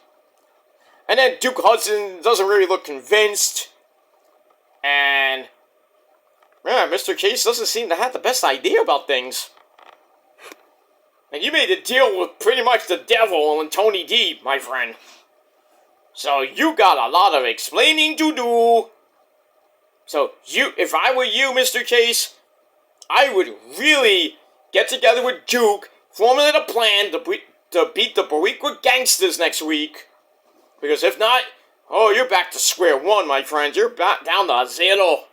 And then Duke Hudson doesn't really look convinced. And yeah, Mr. Chase doesn't seem to have the best idea about things. And you made a deal with pretty much the devil and Tony D, my friend. So you got a lot of explaining to do. So if I were you, Mr. Chase, I would really get together with Duke, formulate a plan to beat the Boricua gangsters next week. Because if not, oh, you're back to square one, my friend. You're back down to zero.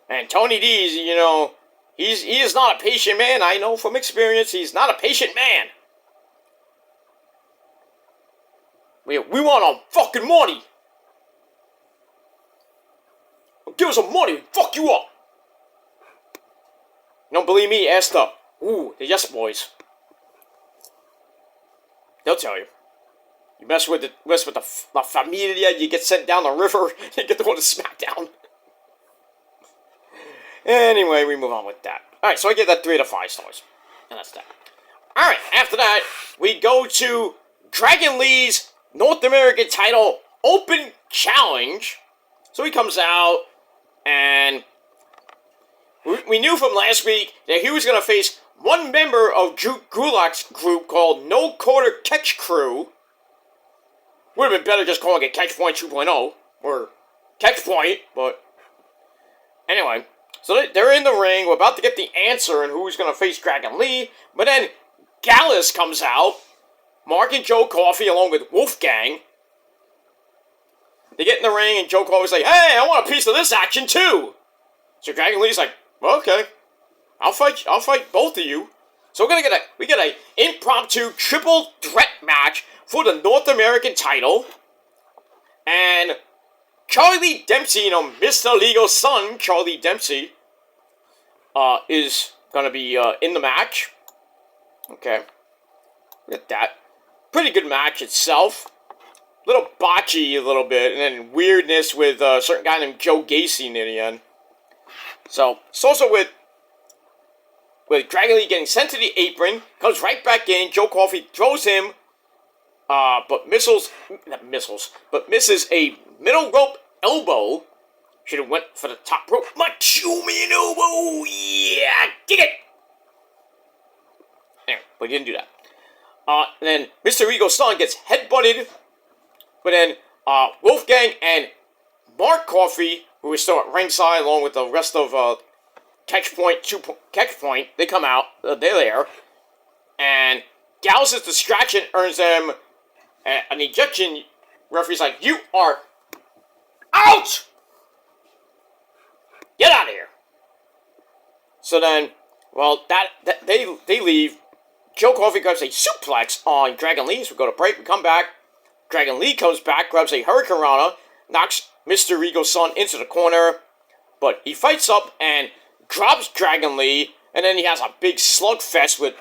And Tony D's, he is not a patient man. I know from experience, he's not a patient man. We want our fucking money. Give us some money and fuck you up. You don't believe me? Ask the Yes Boys. They'll tell you. You mess with the La Familia, you get sent down the river, you get to go to SmackDown. Anyway, we move on with that. Alright, so I give that 3 to 5 stars. And that's that. Alright, after that, we go to Dragon Lee's North American title open challenge. So he comes out, and we knew from last week that he was going to face one member of Drew Gulak's group called No Quarter Catch Crew. Would have been better just calling it Catch Point 2.0, or Catch Point, but anyway. So they're in the ring, we're about to get the answer on who's going to face Dragon Lee, but then Gallus comes out, Mark and Joe Coffey along with Wolfgang. They get in the ring and Joe Coffey's like, hey, I want a piece of this action too. So Dragon Lee's like, well, okay, I'll fight both of you. So we get a impromptu triple threat match for the North American title. And Charlie Dempsey, Mr. Legal's son, Charlie Dempsey, is gonna be in the match. Okay, look at that. Pretty good match itself. Little botchy a little bit, and then weirdness with a certain guy named Joe Gacy near the end. So it's also with Dragon Lee getting sent to the apron, comes right back in. Joe Coffey throws him, but misses a middle rope elbow. Should have went for the top rope. Macho Man elbow, yeah, dig it. Anyway, but he didn't do that. And then Mr. Ego's son gets headbutted, but then Wolfgang and Mark Coffey, who is still at ringside along with the rest of Catch Point, they come out. They're there, and Gallus' distraction earns them an ejection. Referee's like, "You are out! Get out of here!" So then, they leave. Joe Coffey grabs a suplex on Dragon Lee, so we go to break, we come back. Dragon Lee comes back, grabs a Hurricane Rana, knocks Mr. Ego's son into the corner, but he fights up and drops Dragon Lee, and then he has a big slugfest with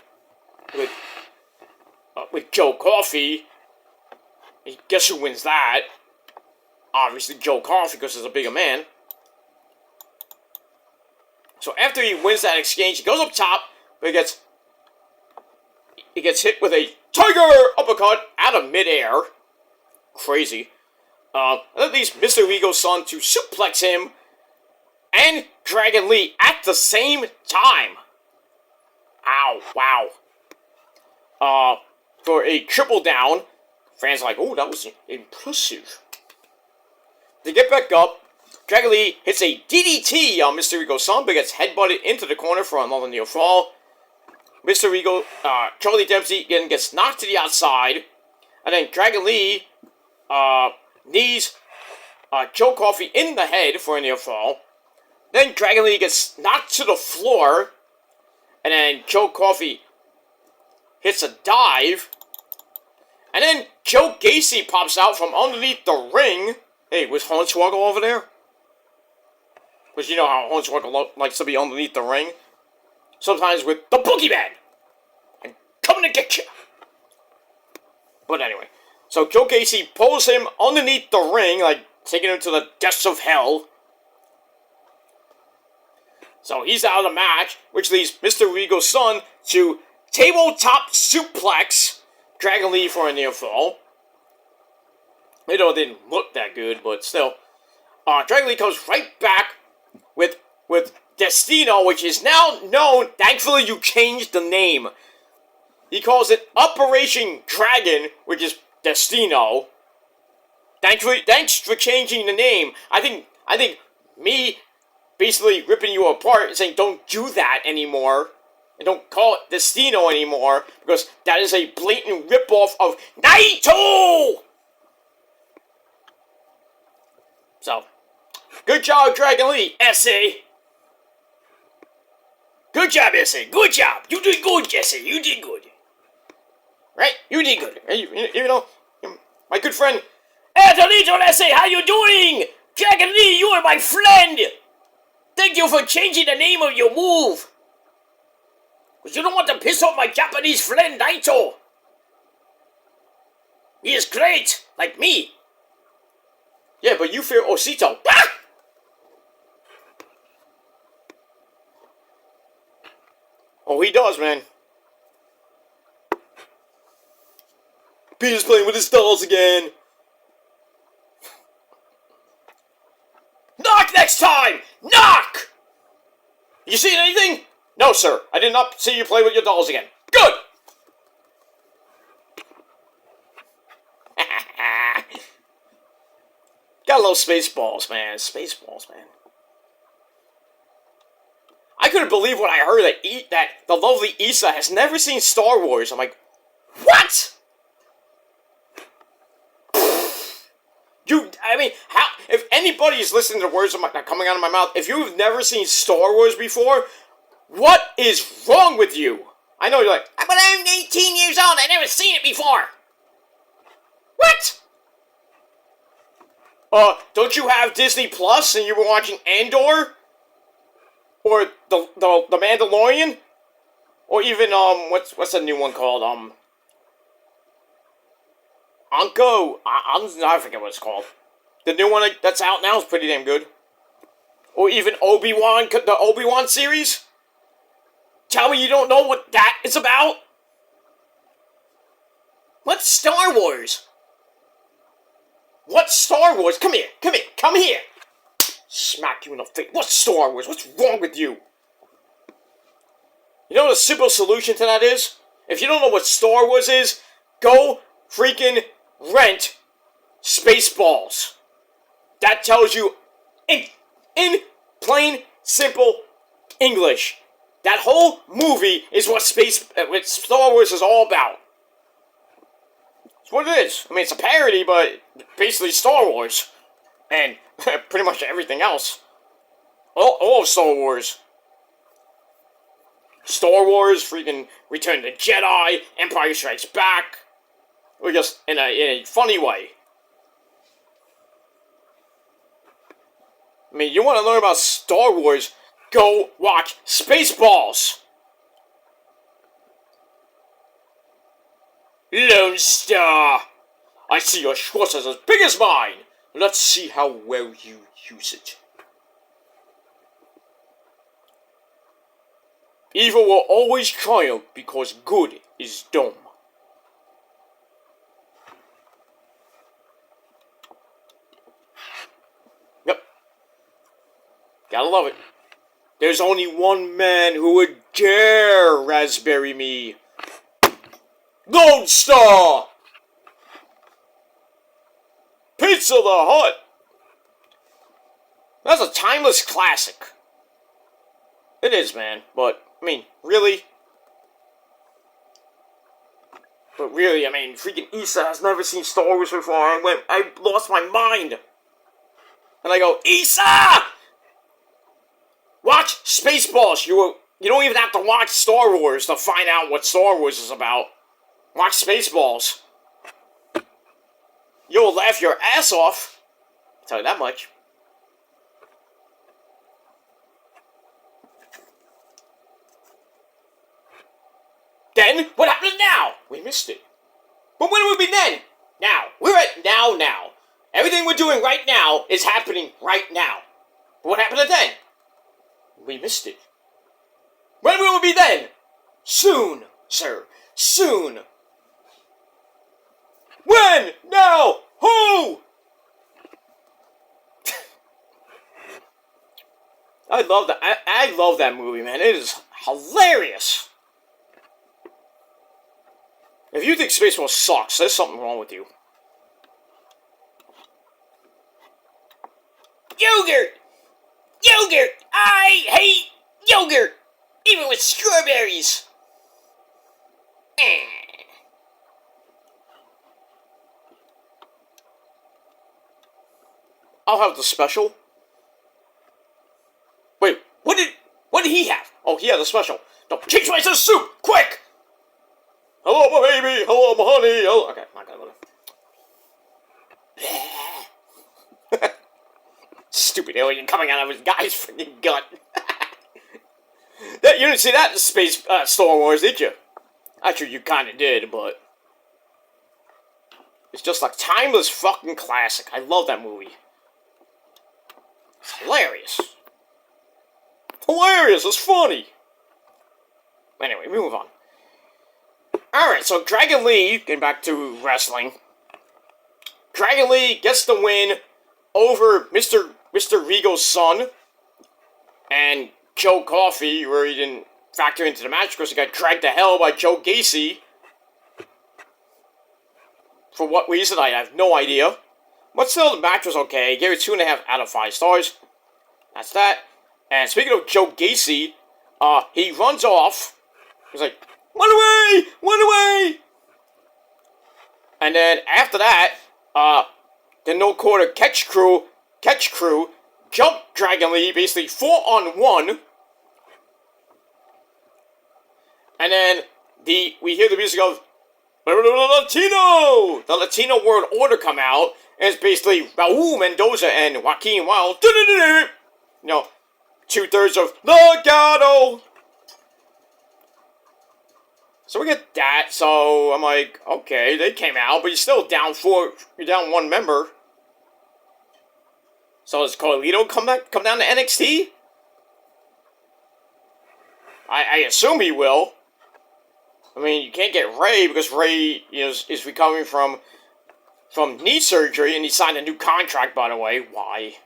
Joe Coffey. Guess who wins that? Obviously Joe Coffey, because he's a bigger man. So after he wins that exchange, he goes up top, but he gets hit with a Tiger Uppercut out of midair. Crazy. That leaves Mr. Ego's son to suplex him and Dragon Lee at the same time. Ow, wow. For a triple down. Fans are like, oh, that was impressive. They get back up. Dragon Lee hits a DDT on Mr. Ego's son, but gets headbutted into the corner for another near fall. Mr. Ego, Charlie Dempsey again gets knocked to the outside. And then Dragon Lee knees Joe Coffey in the head for a near fall. Then Dragon Lee gets knocked to the floor. And then Joe Coffey hits a dive. And then Joe Gacy pops out from underneath the ring. Hey, was Hornswoggle over there? Because you know how Hornswoggle likes to be underneath the ring. Sometimes with the Boogeyman. And coming to get you. But anyway. So Joe Gacy pulls him underneath the ring, like taking him to the depths of hell. So he's out of the match, which leaves Mr. Regal's son to tabletop suplex Dragon Lee for a near fall. You know, it didn't look that good, but still. Dragon Lee comes right back with Destino, which is now known. Thankfully, you changed the name. He calls it Operation Dragon, which is Destino. Thanks for changing the name. I think me basically ripping you apart and saying don't do that anymore. And don't call it Destino anymore, because that is a blatant ripoff of Naito! So, good job, Dragon Lee, S.A. Good job, S.A. Good job. You did good, S.A. You did good. Right? You did good. You know, my good friend, Antonito, S.A., how you doing? Dragon Lee, you are my friend. Thank you for changing the name of your move. Because you don't want to piss off my Japanese friend, Naito. He is great, like me. Yeah, but you fear Osito. Ah! Oh, he does, man. Peter's playing with his dolls again. Knock next time! Knock! You seen anything? No, sir. I did not see you play with your dolls again. Good! Gotta love Spaceballs, man. Spaceballs, man. I couldn't believe when I heard that the lovely Issa has never seen Star Wars. I'm like, what? I mean, how? If anybody is listening to words coming out of my mouth, if you've never seen Star Wars before, what is wrong with you? I know you're like, But I'm 18 years old. I never seen it before. what? Don't you have Disney Plus and you were watching Andor? Or the Mandalorian? Or even, what's the new one called? Anko? I forget what it's called. The new one that's out now is pretty damn good. Or even Obi-Wan, the Obi-Wan series? Tell me you don't know what that is about? What's Star Wars? What's Star Wars? Come here, come here! Smack you in the face. What's Star Wars? What's wrong with you? You know what a simple solution to that is? If you don't know what Star Wars is, go freaking rent Spaceballs. That tells you in plain, simple English. That whole movie is what Star Wars is all about. It's what it is. I mean, it's a parody, but basically Star Wars. And pretty much everything else. All of Star Wars. Star Wars, freaking Return of the Jedi, Empire Strikes Back. Or just in a funny way. I mean, you want to learn about Star Wars, go watch Spaceballs. Lone Star. I see your Schwartz is as big as mine. Let's see how well you use it. Evil will always triumph because good is dumb. Yep. Gotta love it. There's only one man who would dare raspberry me. Lone Star! Pizza the Hut! That's a timeless classic. It is, man, but, I mean, really? But really, I mean, freaking Issa has never seen Star Wars before. I lost my mind. And I go, Issa! Watch Spaceballs. You don't even have to watch Star Wars to find out what Star Wars is about. Watch Spaceballs. you'll laugh your ass off. I'll tell you that much. Then, what happened now? We missed it. But when will it be then? Now. We're at now. Everything we're doing right now is happening right now. But what happened to then? We missed it. When will it be then? Soon, sir. Soon. When? Now? Who? I love that. I love that movie, man. It is hilarious. If you think Spaceball sucks, there's something wrong with you. Yogurt! Yogurt! I hate yogurt! Even with strawberries! I'll have the special. Wait, what did he have? Oh, he had a special. No, change my soup, quick! Hello, my baby. Hello, my honey. Hello. Okay, not gonna go. Stupid alien coming out of his guy's freaking gut. You didn't see that in Space Star Wars, did you? Actually, you kind of did, but it's just like timeless fucking classic. I love that movie. It's hilarious. Hilarious. It's funny. Anyway, we move on. Alright, so Dragon Lee, getting back to wrestling. Dragon Lee gets the win over Mr. Regal's son and Joe Coffey, where he didn't factor into the match because he got dragged to hell by Joe Gacy. For what reason, I have no idea. But still, the match was okay. I gave it 2.5 out of 5 stars. That's that. And speaking of Joe Gacy, he runs off. He's like, "Run away! Run away!" And then after that, the No Quarter Catch Crew jumped Dragon Lee, basically 4-on-1. And then we hear the music of Latino! The Latino World Order come out, and it's basically Raul Mendoza and Joaquin Wilde. You know, 2/3 of Legado. So we get that, so I'm like, okay, they came out, but you're still down 4, you're down 1 member. So does Carlito come down to NXT? I assume he will. I mean, you can't get Ray, because Ray is recovering from knee surgery, and he signed a new contract, by the way. Why?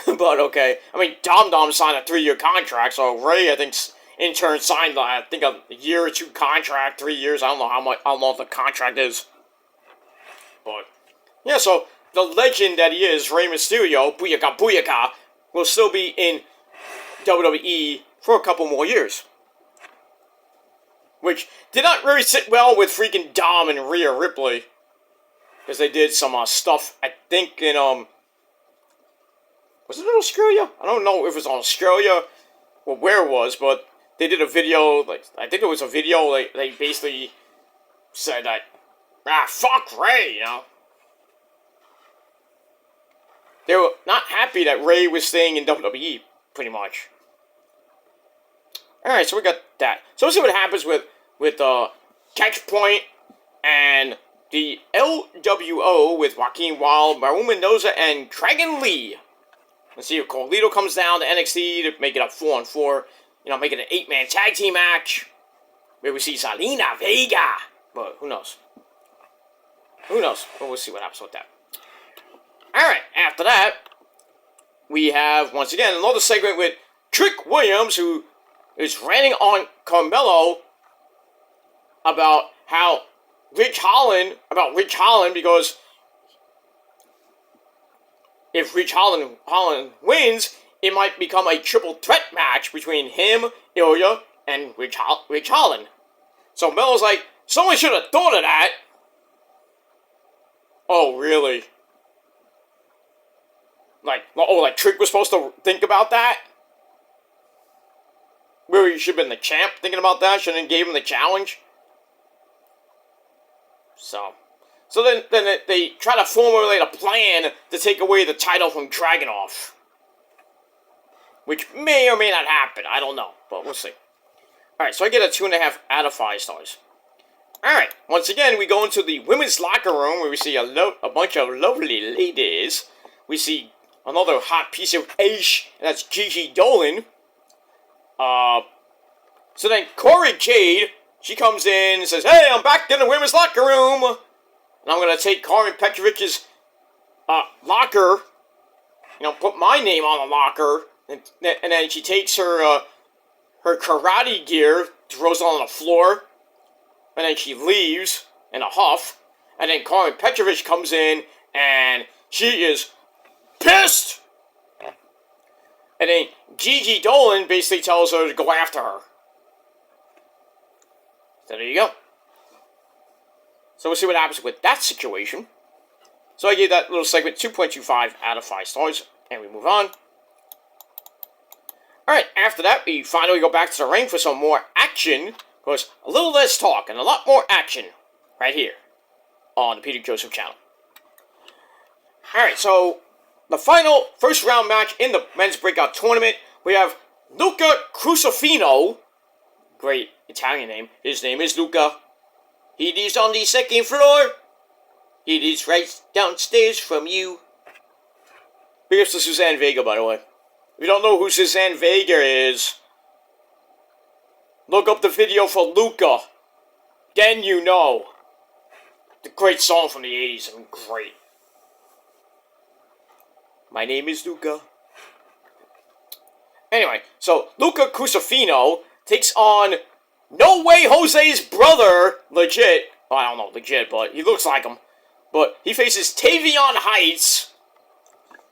But okay. I mean, Dom Dom signed a 3-year contract, so Ray, I think, in turn signed, I think, a year or 2 contract, 3 years. I don't know how long the contract is. But, yeah, so the legend that he is, Rey Mysterio, Booyaka Booyaka, will still be in WWE for a couple more years. Which did not really sit well with freaking Dom and Rhea Ripley. Because they did some stuff, I think, in, was it in Australia? I don't know if it was in Australia or where it was, but they did a video, like, I think it was a video, they basically said that, fuck Ray, you know? They were not happy that Ray was staying in WWE, pretty much. Alright, so we got that. So let's see what happens with Catch Point and the LWO with Joaquin Wilde, Raul Mendoza, and Dragon Lee. Let's see if Carlito comes down to NXT to make it a 4-on-4. You know, make it an 8-man tag team match. Maybe we see Zelina Vega. But who knows? Who knows? But we'll see what happens with that. Alright, after that, we have, once again, another segment with Trick Williams, who is ranting on Carmelo about how Rich Holland, because if Rich Holland wins, it might become a triple threat match between him, Ilya, and Rich Holland. So Melo's like, someone should have thought of that. Oh, really? Like Trick was supposed to think about that? Really, you should have been the champ thinking about that? Shouldn't have gave him the challenge? So, So then they try to formulate a plan to take away the title from Dragunov. Which may or may not happen. I don't know. But we'll see. Alright, so I get a 2.5 out of 5 stars. Alright, once again, we go into the women's locker room where we see a bunch of lovely ladies. We see another hot piece of ace, and that's Gigi Dolan. So then Corey Jade, she comes in and says, "Hey, I'm back in the women's locker room. And I'm going to take Carmen Petrovic's locker, put my name on the locker." And then she takes her karate gear, throws it on the floor, and then she leaves in a huff. And then Carmen Petrovic comes in, and she is pissed. And then Gigi Dolan basically tells her to go after her. So there you go. So we'll see what happens with that situation. So I gave that little segment 2.25 out of 5 stars, and we move on. Alright, after that, we finally go back to the ring for some more action. Of course, a little less talk and a lot more action right here on the Peter Joseph channel. Alright, so the final first round match in the men's breakout tournament, we have Luca Crucifino. Great Italian name. His name is Luca. He lives on the 2nd floor. He lives right downstairs from you. Big ups to Suzanne Vega, by the way. If you don't know who Suzanne Vega is, look up the video for Luca. Then you know. The great song from the 80s. I mean, great. My name is Luca. Anyway, so Luca Crucifino takes on No Way Jose's brother, legit. Well, I don't know, legit, but he looks like him. But he faces Tavion Heights,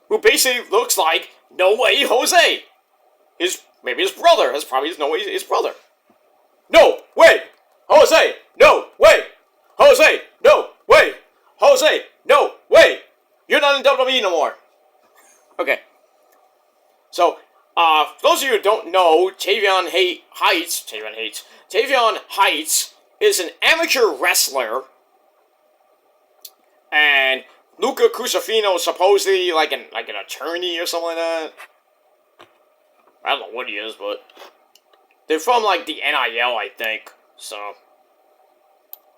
who basically looks like No Way Jose. Maybe his brother. That's probably No Way his brother. No way, Jose. No way, Jose. No way, Jose. No way. You're not in WWE no more. Okay. So, for those of you who don't know, Tavion Heights is an amateur wrestler, and Luca Crucifino is supposedly like an attorney or something like that. I don't know what he is, but they're from like the NIL, I think. So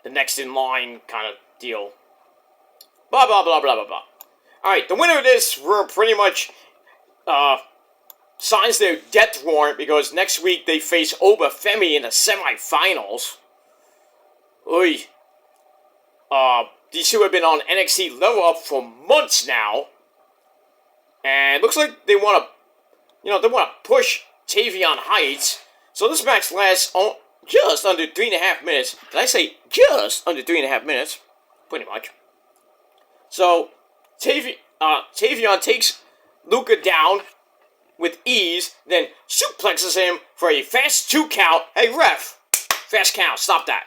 the next in line kind of deal. Blah blah blah blah blah blah. All right, the winner of this pretty much signs their death warrant because next week they face Oba Femi in the semifinals. Oy. These two have been on NXT Level Up for months now. And it looks like they want to push Tavion Heights. So this match lasts just under 3.5 minutes. Did I say just under 3.5 minutes? Pretty much. So, Tavion takes Luca down with ease, then suplexes him for a fast 2 count. Hey, ref! Fast count, stop that.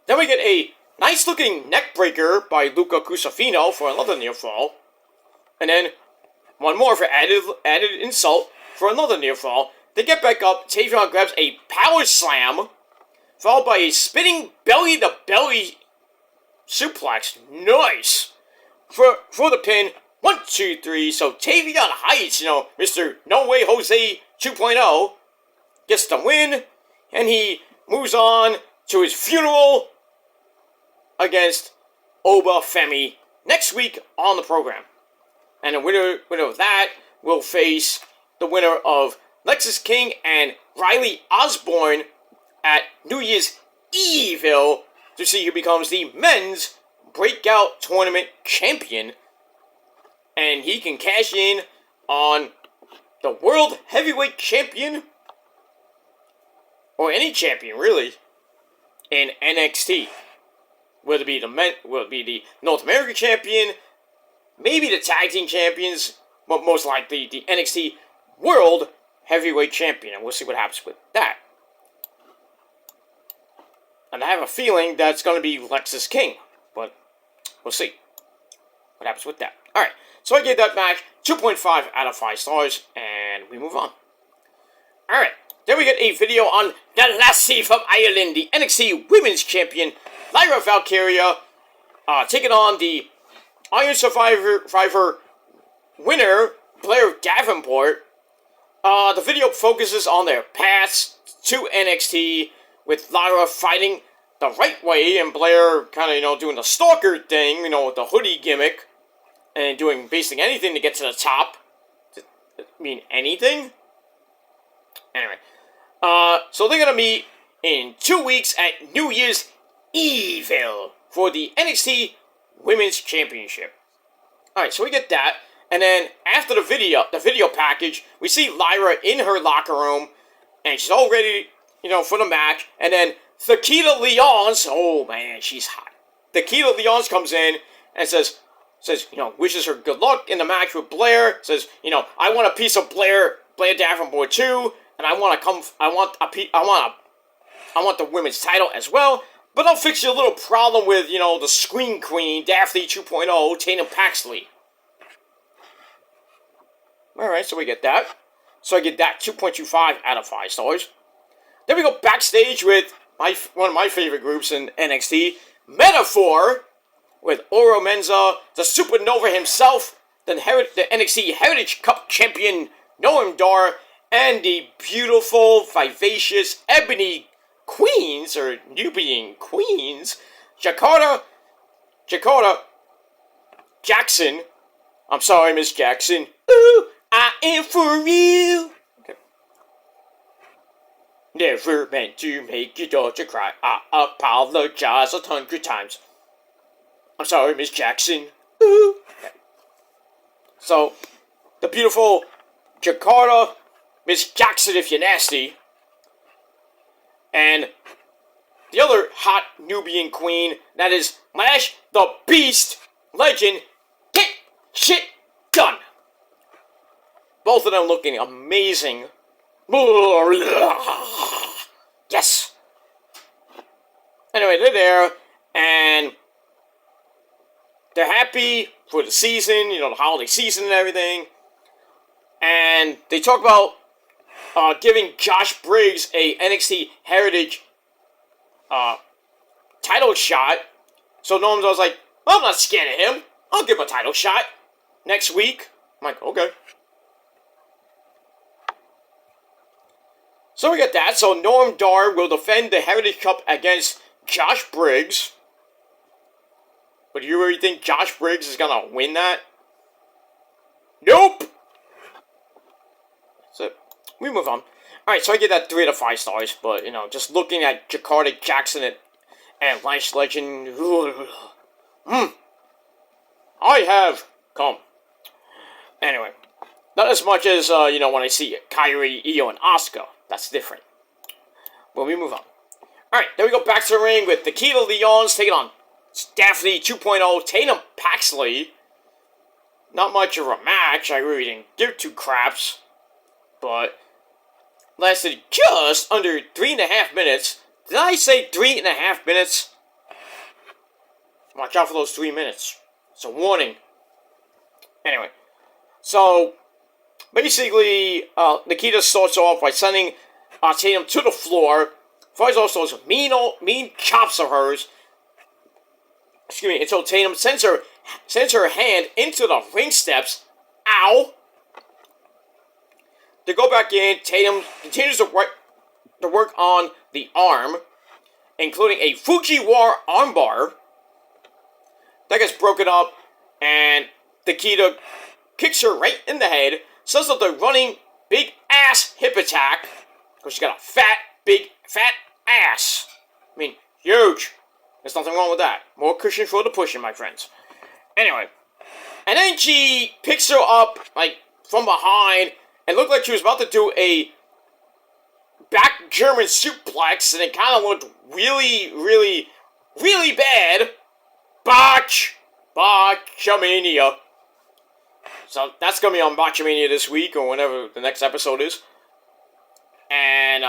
Then we get a nice-looking neck breaker by Luca Crucifino for another near fall. And then one more for added insult for another near fall. They get back up. Tavion grabs a power slam, followed by a spinning belly-to-belly suplex. Nice! For the pin. 1, 2, 3. So Tavion Heights, Mr. No Way Jose 2.0, gets the win, and he moves on to his funeral against Oba Femi next week on the program. And the winner of that will face the winner of Lexus King and Riley Osborne at New Year's Evil to see who becomes the men's breakout tournament champion. And he can cash in on the World Heavyweight Champion, or any champion really, in NXT. Will it be the North American Champion, maybe the Tag Team Champions, but most likely the NXT World Heavyweight Champion, and we'll see what happens with that. And I have a feeling that's going to be Lexus King, but we'll see what happens with that. Alright, so I gave that match 2.5 out of 5 stars, and we move on. Alright, then we get a video on the lassie from Ireland, the NXT Women's Champion, Lyra Valkyria, taking on the Iron Survivor winner, Blair Davenport. The video focuses on their paths to NXT, with Lyra fighting the right way and Blair kind of, doing the stalker thing, with the hoodie gimmick, and doing basically anything to get to the top. I mean, anything? Anyway, so they're gonna meet in 2 weeks at New Year's Evil for the NXT Women's Championship. Alright, so we get that, and then after the video package, we see Lyra in her locker room, and she's all ready, for the match, and then Thakita Lyons, oh man, she's hot. Thakita Lyons comes in and says, wishes her good luck in the match with Blair, says, I want a piece of Blair Davenport too, and I want the women's title as well, but I'll fix your little problem with, the Scream Queen, Daphne 2.0, Tatum Paxley. Alright, so we get that. So I get that 2.25 out of 5 stars. Then we go backstage with one of my favorite groups in NXT, Metaphor, with Oro Menza, the Supernova himself, the NXT Heritage Cup champion, Noam Dar, and the beautiful, vivacious Ebony Queens, or Nubian Queens, Jakarta Jackson. I'm sorry, Miss Jackson. Ooh, I am for real. Okay. Never meant to make your daughter cry. I apologize 100 times. I'm sorry, Miss Jackson. Ooh. Okay. So, the beautiful Jakarta, Miss Jackson if you're nasty, and the other hot Nubian queen, that is Lash the Beast Legend. Get shit done. Both of them looking amazing. Yes. Anyway, they're there, and they're happy for the season, the holiday season and everything. And they talk about giving Josh Briggs a NXT Heritage title shot. So Noam was like, well, I'm not scared of him. I'll give him a title shot next week. I'm like, okay. So we get that. So Noam Dar will defend the Heritage Cup against Josh Briggs. But do you really think Josh Briggs is going to win that? Nope! So, we move on. Alright, so I give that 3 out of 5 stars. But, just looking at Jakarta Jackson and Lash Legend. I have come. Anyway. Not as much as, when I see Kairi, Io, and Asuka. That's different. But we move on. Alright, then we go back to the ring with Thakita Lyons taking on Daphne 2.0, Tatum Paxley. Not much of a match. I really didn't give 2 craps. But lasted just under 3.5 minutes. Did I say 3.5 minutes? Watch out for those 3 minutes. It's a warning. Anyway. So, basically, Nikita starts off by sending Tatum to the floor. Fires also those mean chops of hers. Excuse me, until Tatum sends her hand into the ring steps. Ow! To go back in, Tatum continues to work on the arm, including a Fujiwara armbar. That gets broken up, and Nikita kicks her right in the head, sets up the running big ass hip attack, because she's got a big fat ass. I mean, huge. There's nothing wrong with that. More cushion for the pushing, my friends. Anyway. And then she picks her up, from behind, and looked like she was about to do a back German suplex, and it kind of looked really, really, really bad. Botchamania. So that's going to be on Botchamania this week, or whenever the next episode is. And,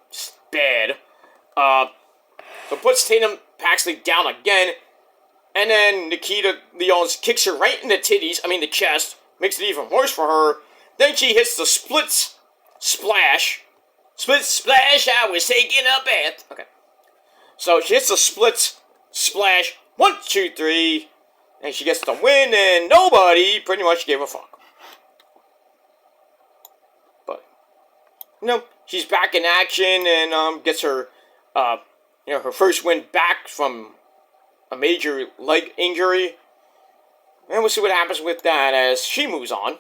it's bad. So puts Tatum Paxley down again, and then Nikita Lyons kicks her right in the the chest, makes it even worse for her. Then she hits the split splash, I was taking a bath. Okay. So she hits the split splash 1, 2, 3. And she gets the win, and nobody pretty much gave a fuck. But, she's back in action and gets her, her first win back from a major leg injury. And we'll see what happens with that as she moves on.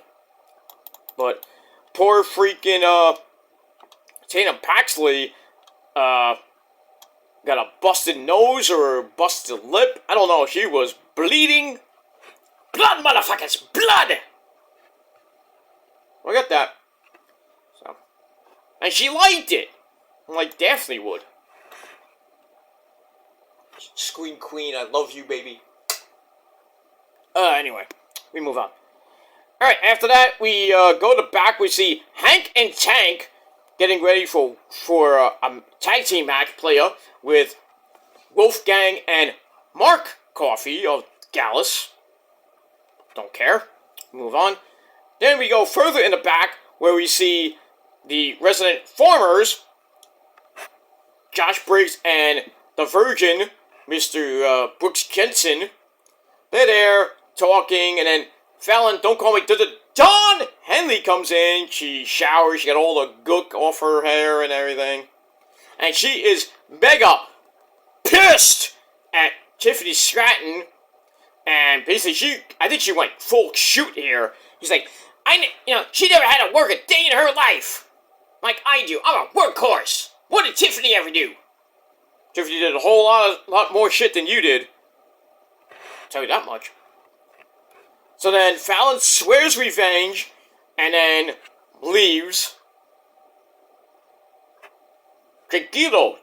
But poor freaking Tatum Paxley got a busted nose or a busted lip. I don't know. She was bleeding. Blood, motherfuckers! Blood! Look at that. So, and she liked it. Like Daphne would. Scream Queen, I love you, baby. Anyway, we move on. Alright, after that, we go to the back. We see Hank and Tank getting ready for a tag team match player with Wolfgang and Mark Coffey of Gallus. Don't care. Move on. Then we go further in the back where we see the resident farmers, Josh Briggs and the Virgin, Mr. Brooks Jensen. They're there talking, and then Fallon, don't call me Dawn Henley comes in. She showers. She got all the gook off her hair and everything. And she is mega pissed at Tiffany Stratton. And basically, I think she went full shoot here. He's like, she never had to work a day in her life. Like I do. I'm a workhorse. What did Tiffany ever do? Tiffany did a whole lot more shit than you did. I'll tell you that much. So then Fallon swears revenge and then leaves. Tranquilo.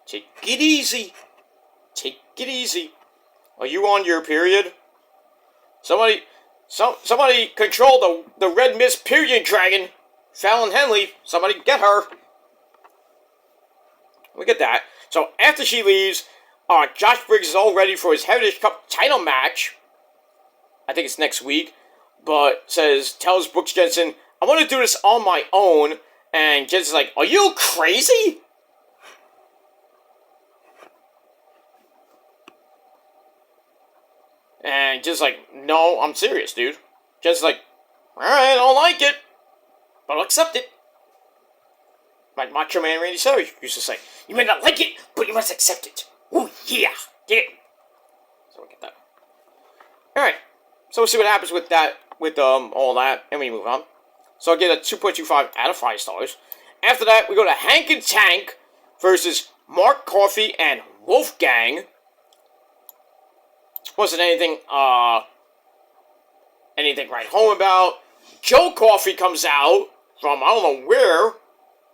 Take it easy. Take it easy. Are you on your period? Somebody control the Red Mist period dragon. Fallon Henley. Somebody get her. Look at that. So after she leaves, Josh Briggs is all ready for his Heritage Cup title match. I think it's next week. But tells Brooks Jensen, I want to do this on my own. And Jensen's like, are you crazy? And just like, no, I'm serious, dude. Just like, alright, I don't like it, but I'll accept it. Like Macho Man Randy Savage used to say, you may not like it, but you must accept it. Ooh, yeah, get it. So we get that. Alright, so we'll see what happens with that, with all that, and we move on. So I get a 2.25 out of 5 stars. After that, we go to Hank and Tank versus Mark Coffey and Wolfgang. Wasn't anything right home about. Joe Coffey comes out from I don't know where. I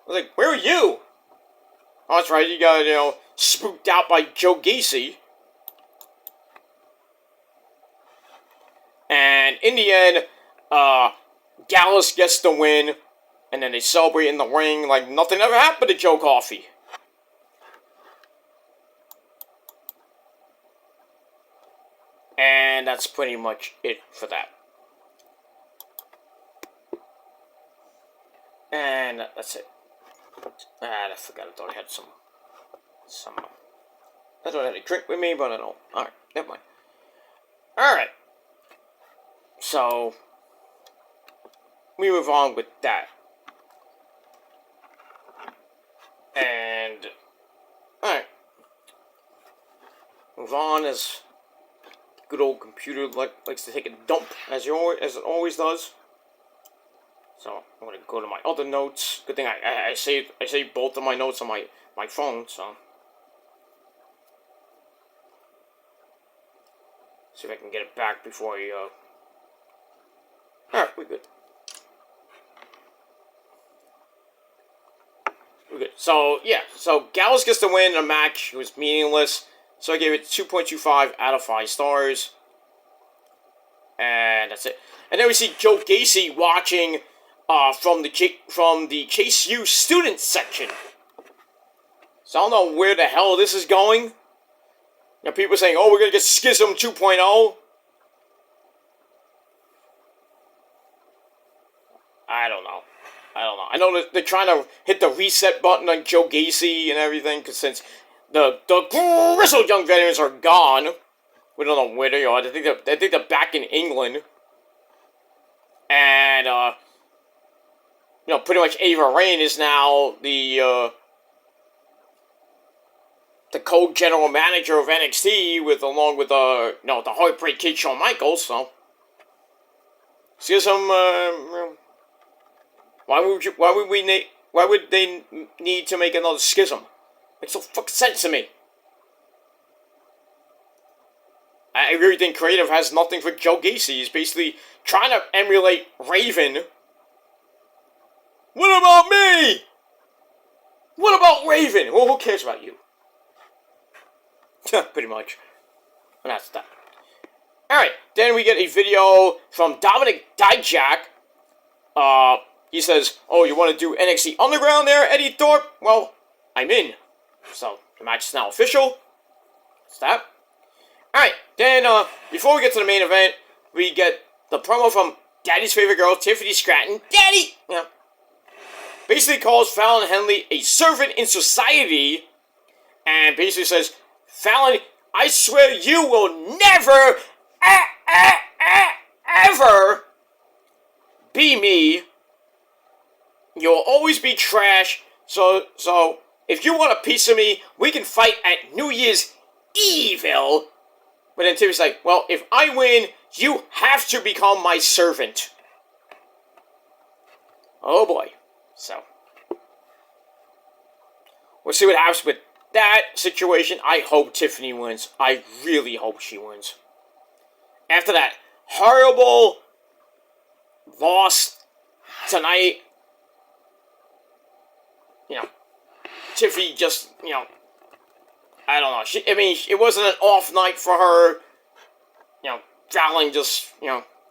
was like, where are you? Oh, that's right, you got, spooked out by Joe Gacy. And in the end, Gallus gets the win, and then they celebrate in the ring like nothing ever happened to Joe Coffey. And that's pretty much it for that. And that's it. I forgot. I thought I had some. I thought I had a drink with me, but I don't. Alright, never mind. Alright. So, we move on with that. And, alright. Move on as good old computer likes to take a dump, as it always does. So, I'm going to go to my other notes. Good thing I saved both of my notes on my phone, so. See if I can get it back before I, Alright, we're good. We're good. So, yeah. So, Gallus gets the win in a match. It was meaningless. So, I gave it 2.25 out of 5 stars. And that's it. And then we see Joe Gacy watching from the Chase U student section. So, I don't know where the hell this is going. People are saying, oh, we're going to get Schism 2.0. I don't know. I know that they're trying to hit the reset button on Joe Gacy and everything, because since the grizzled young veterans are gone, We don't know where they are. I think they're back in England. And, pretty much Ava Raine is now the co-general manager of NXT along with the Heartbreak Kid Shawn Michaels, so. See some, why would they need to make another schism? Makes no fucking sense to me. I really think creative has nothing for Joe Gacy. He's basically trying to emulate Raven. What about me? What about Raven? Well, who cares about you? Pretty much. And that's that. Alright, then we get a video from Dominic Dijak. He says, oh, you want to do NXT Underground there, Eddie Thorpe? Well, I'm in. So, the match is now official. That's that. Alright, then, before we get to the main event, we get the promo from Daddy's favorite girl, Tiffany Stratton. Daddy! Yeah. Basically calls Fallon Henley a servant in society, and basically says, Fallon, I swear you will never, ever be me. You'll always be trash, so, if you want a piece of me, we can fight at New Year's Evil. But then Tiffany's like, well, if I win, you have to become my servant. Oh boy. So, we'll see what happens with that situation. I hope Tiffany wins. I really hope she wins. After that horrible loss tonight, Tiffany just, I don't know. It wasn't an off night for her. Fallon just,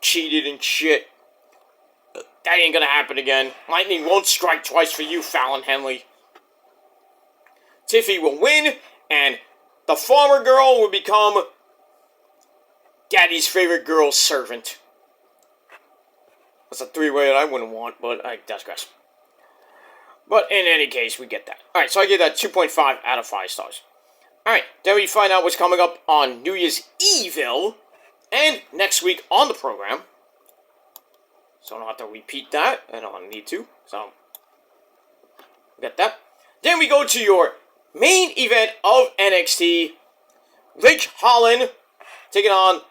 cheated and shit. That ain't gonna happen again. Lightning won't strike twice for you, Fallon Henley. Tiffany will win, and the farmer girl will become Daddy's favorite girl's servant. That's a three-way that I wouldn't want, but I digress. But in any case, we get that. Alright, so I give that 2.5 out of 5 stars. Alright, then we find out what's coming up on New Year's Evil, and next week on the program. So I don't have to repeat that. I don't need to. So, get that. Then we go to your main event of NXT. Ridge Holland taking on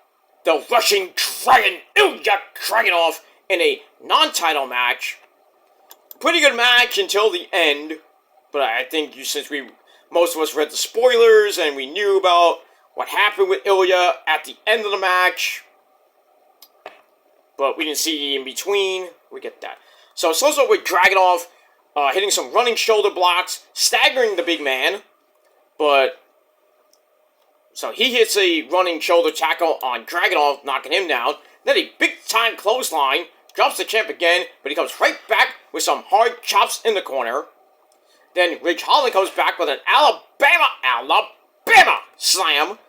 the Russian Dragon, Ilya Dragunov, in a non-title match. Pretty good match until the end. But I think since most of us read the spoilers and we knew about what happened with Ilya at the end of the match, but we didn't see in between, we get that. So it starts off with Dragunov hitting some running shoulder blocks, staggering the big man, so he hits a running shoulder tackle on Dragunov, knocking him down. Then a big-time clothesline, drops the champ again, but he comes right back with some hard chops in the corner. Then Ridge Holland comes back with an Alabama slam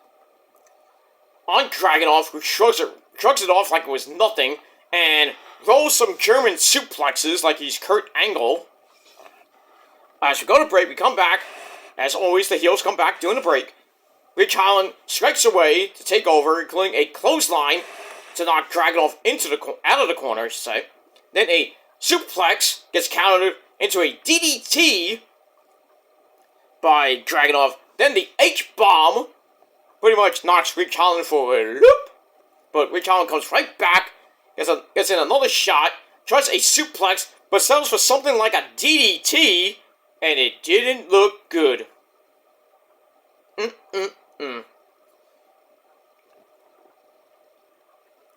on Dragunov, who shrugs it off like it was nothing, and rolls some German suplexes like he's Kurt Angle. As we go to break, we come back. As always, the heels come back during the break. Ridge Holland strikes away to take over, including a clothesline to knock Dragunov out of the corner, I should say. Then a suplex gets countered into a DDT by Dragunov. Then the H-bomb pretty much knocks Ridge Holland for a loop. But Ridge Holland comes right back, gets in another shot, tries a suplex, but settles for something like a DDT, and it didn't look good.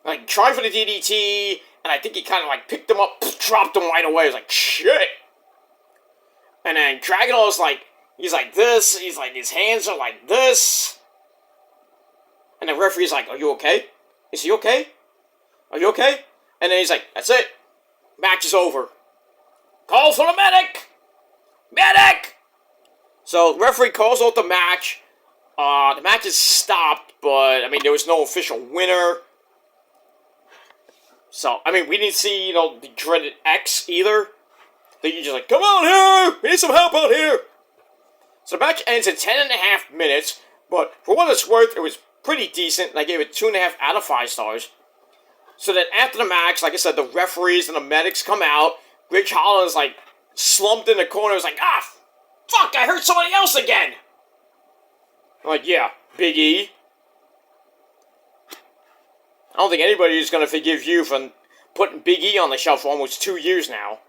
Like, tried for the DDT, and I think he kind of, picked him up, dropped him right away. I was like, shit. And then Dragunov's he's like this, his hands are like this. And the referee's like, are you okay? Is he okay? Are you okay? And then he's like, that's it. Match is over. Call for the medic! Medic! So, referee calls out the match. The match is stopped, but, there was no official winner. So, we didn't see, the dreaded X either. They're just like, come on here! We need some help out here! So the match ends in 10.5 minutes, but for what it's worth, it was pretty decent. I gave it 2.5 out of 5 stars. So then after the match, like I said, the referees and the medics come out. Rich Holland's like slumped in the corner. He's like, ah, fuck, I hurt somebody else again. I'm like, yeah, Big E. I don't think anybody is going to forgive you for putting Big E on the shelf for almost 2 years now.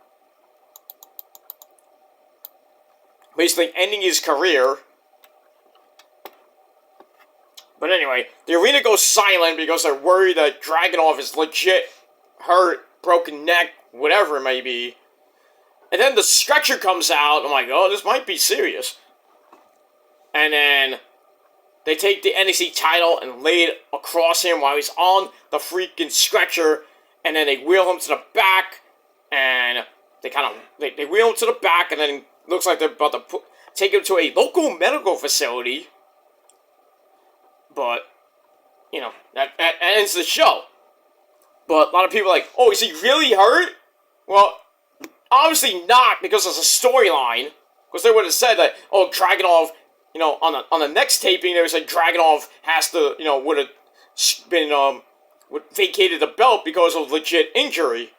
Basically ending his career. But anyway, the arena goes silent because they're worried that Dragunov is legit hurt, broken neck, whatever it may be. And then the stretcher comes out. I'm like, oh, this might be serious. And then they take the NXT title and lay it across him while he's on the freaking stretcher. And then they wheel him to the back. And they wheel him to the back. And then it looks like they're about to take him to a local medical facility. But, you know, that ends the show. But a lot of people are like, oh, is he really hurt? Well, obviously not, because it's a storyline. Because they would have said that, oh, Dragunov, you know, on the next taping, they would say Dragunov has to, you know, would have been, vacated the belt because of legit injury.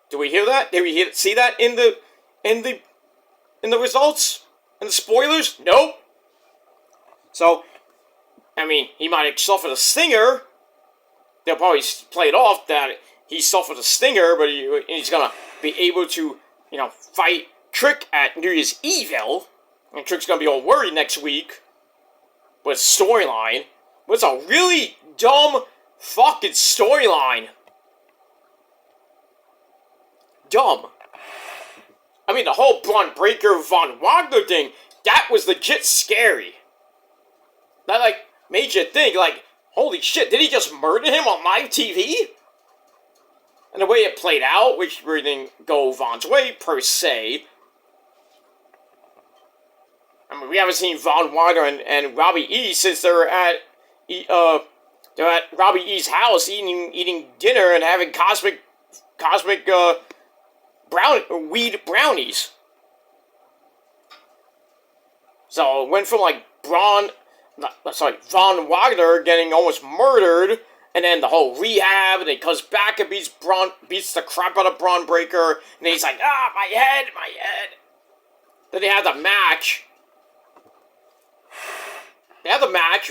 Do we hear that? Did we see that in the results? In the spoilers? Nope. So, I mean, he might have suffered a stinger. They'll probably play it off that he suffered a stinger, but he's going to be able to, you know, fight Trick at New Year's Evil. And Trick's going to be all worried next week with storyline. But it's a really dumb fucking storyline. Dumb. I mean, the whole Braun Breaker Von Wagner thing, that was legit scary. That, like, made you think, like, holy shit, did he just murder him on live TV? And the way it played out, which really didn't go Von's way, per se. I mean, we haven't seen Von Wagner and Robbie E since they're at Robbie E's house eating dinner and having cosmic weed brownies. So it went from like Von Wagner getting almost murdered, and then the whole rehab, and he comes back and beats the crap out of Braun Breaker, and then he's like, my head. Then they have the match.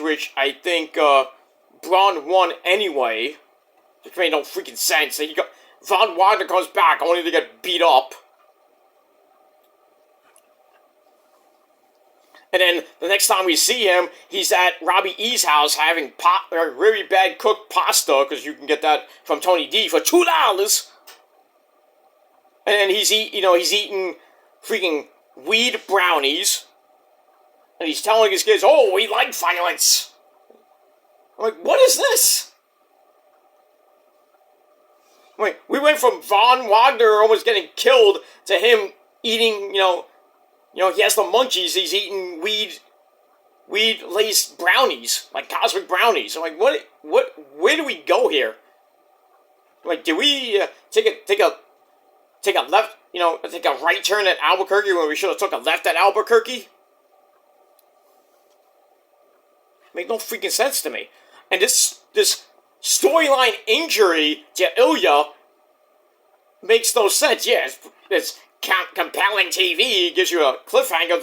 Which I think Braun won anyway, which made no freaking sense. Von Wagner comes back only to get beat up. And then the next time we see him, he's at Robbie E's house having really bad cooked pasta, because you can get that from Tony D for $2. And then he's eating freaking weed brownies. And he's telling his kids, oh, we like violence. I'm like, what is this? Wait, we went from Von Wagner almost getting killed to him eating, you know, he has the munchies, he's eating weed-laced brownies, like cosmic brownies. I'm like, where do we go here? Like, did we take a left, take a right turn at Albuquerque when we should have took a left at Albuquerque? Make no freaking sense to me. And this storyline injury to Ilya makes no sense. Yeah, it's compelling TV, gives you a cliffhanger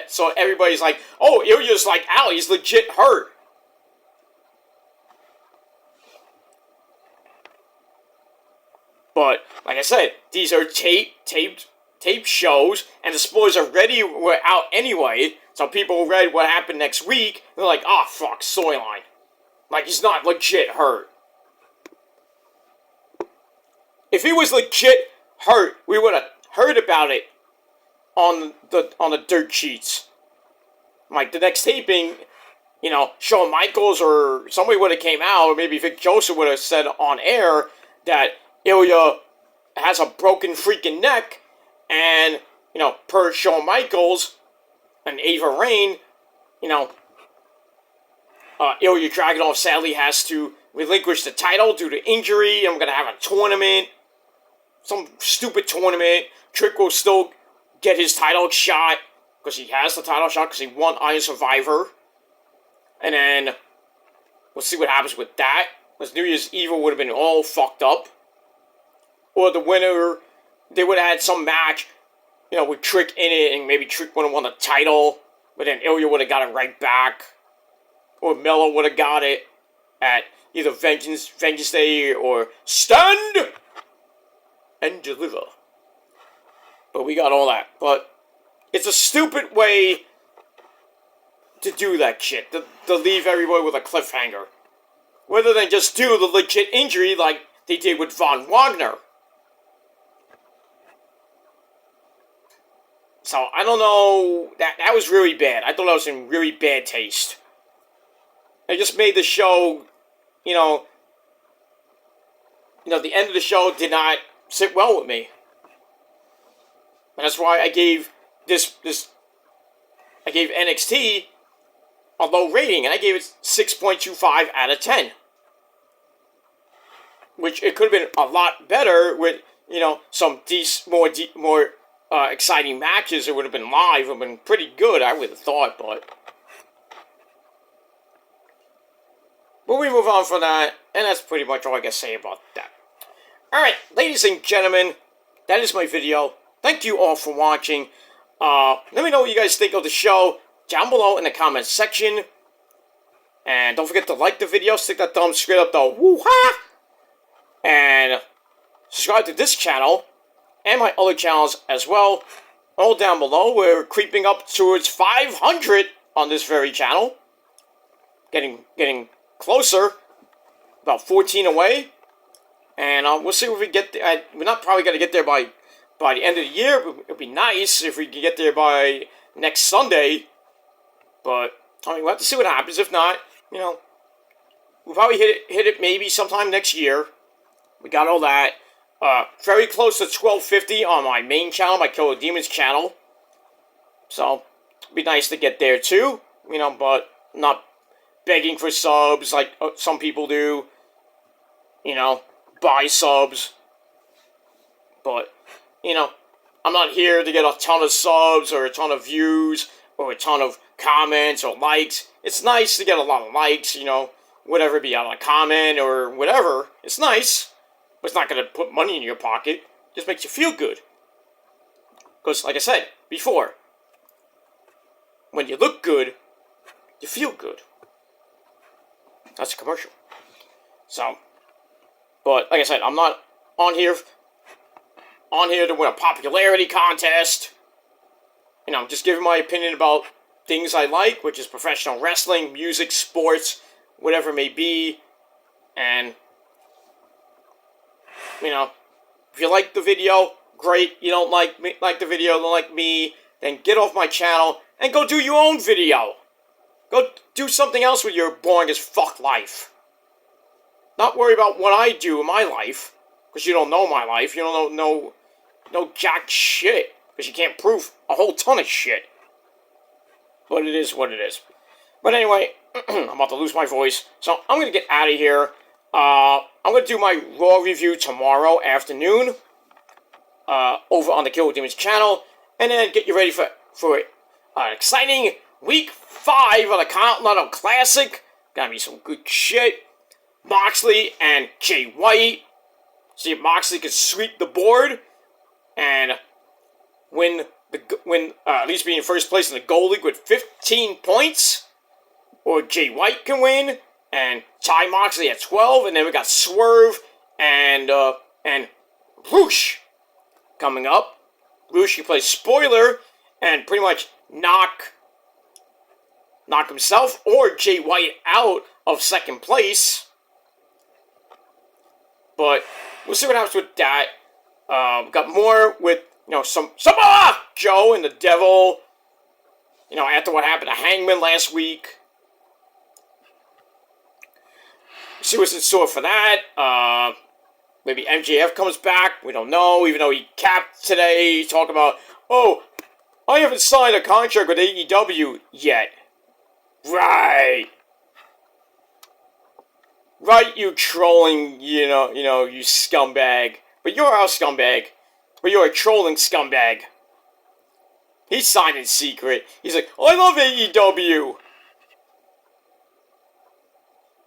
so everybody's like, oh, Ilya's like, ow, he's legit hurt. But, like I said, these are taped shows, and the spoilers were out anyway, so people read what happened next week, and they're like, oh, fuck, storyline. Like, he's not legit hurt. If he was legit hurt, we would have heard about it on the dirt sheets. Like, the next taping, Shawn Michaels or somebody would have came out, or maybe Vic Joseph would have said on air that Ilya has a broken freaking neck, and, per Shawn Michaels and Ava Raine, Ilya Dragunov sadly has to relinquish the title due to injury. I'm going to have a tournament, some stupid tournament. Trick will still get his title shot, because he has the title shot, because he won Iron Survivor. And then we'll see what happens with that. Because New Year's Evil would have been all fucked up. Or the winner, they would have had some match, with Trick in it, and maybe Trick would have won the title, but then Ilya would have got it right back. Or Mello would have got it at either Vengeance Day or Stand and Deliver. But we got all that. But it's a stupid way to do that shit, to leave everybody with a cliffhanger. Rather than just do the legit injury like they did with Von Wagner. So, I don't know, that was really bad. I thought that was in really bad taste. It just made the show, the end of the show did not sit well with me. And that's why I gave I gave NXT a low rating, and I gave it 6.25 out of 10. Which it could have been a lot better with, some more exciting matches. It would have been live. It would have been pretty good, I would have thought, but we move on from that, and that's pretty much all I can say about that. Alright, ladies and gentlemen, that is my video. Thank you all for watching. Let me know what you guys think of the show down below in the comments section. And don't forget to like the video, stick that thumb straight up the woo-ha! And subscribe to this channel and my other channels as well. All down below. We're creeping up towards 500 on this very channel. Getting closer. About 14 away. And we'll see if we get there. We're not probably going to get there by the end of the year. It would be nice if we could get there by next Sunday. But, we'll have to see what happens. If not, we'll probably hit it maybe sometime next year. We got all that. Very close to 1250 on my main channel, my Killer Demons channel. So, it'd be nice to get there too. But not begging for subs like some people do. Buy subs. But, I'm not here to get a ton of subs or a ton of views or a ton of comments or likes. It's nice to get a lot of likes, whatever, be on a comment or whatever. It's nice. But it's not going to put money in your pocket. It just makes you feel good. Because, like I said before, when you look good, you feel good. That's a commercial. So, but like I said, I'm not on here to win a popularity contest. I'm just giving my opinion about things I like, which is professional wrestling, music, sports, whatever it may be. And if you like the video, great. You don't like the video, don't like me, then get off my channel and go do your own video. Go do something else with your boring as fuck life. Not worry about what I do in my life, because you don't know my life. You don't know jack shit, because you can't prove a whole ton of shit. But it is what it is. But anyway, I'm about to lose my voice, so I'm going to get out of here. I'm going to do my Raw review tomorrow afternoon over on the Killer Demons channel, and then get you ready for an exciting Week 5 of the Continental Classic. Gonna be some good shit. Moxley and Jay White. See if Moxley can sweep the board and win at least be in first place in the Gold League with 15 points. Or Jay White can win and tie Moxley at 12, and then we got Swerve and Roosh coming up. Roosh can play spoiler and pretty much knock himself or Jay White out of second place. But we'll see what happens with that. Got more with some Samoa Joe and the Devil. After what happened to Hangman last week. See what's in store for that. Maybe MJF comes back. We don't know. Even though he capped today, he talked about, I haven't signed a contract with AEW yet. Right. Right, you trolling, you scumbag. But you're a scumbag. But you're a trolling scumbag. He signed in secret. He's like, I love AEW.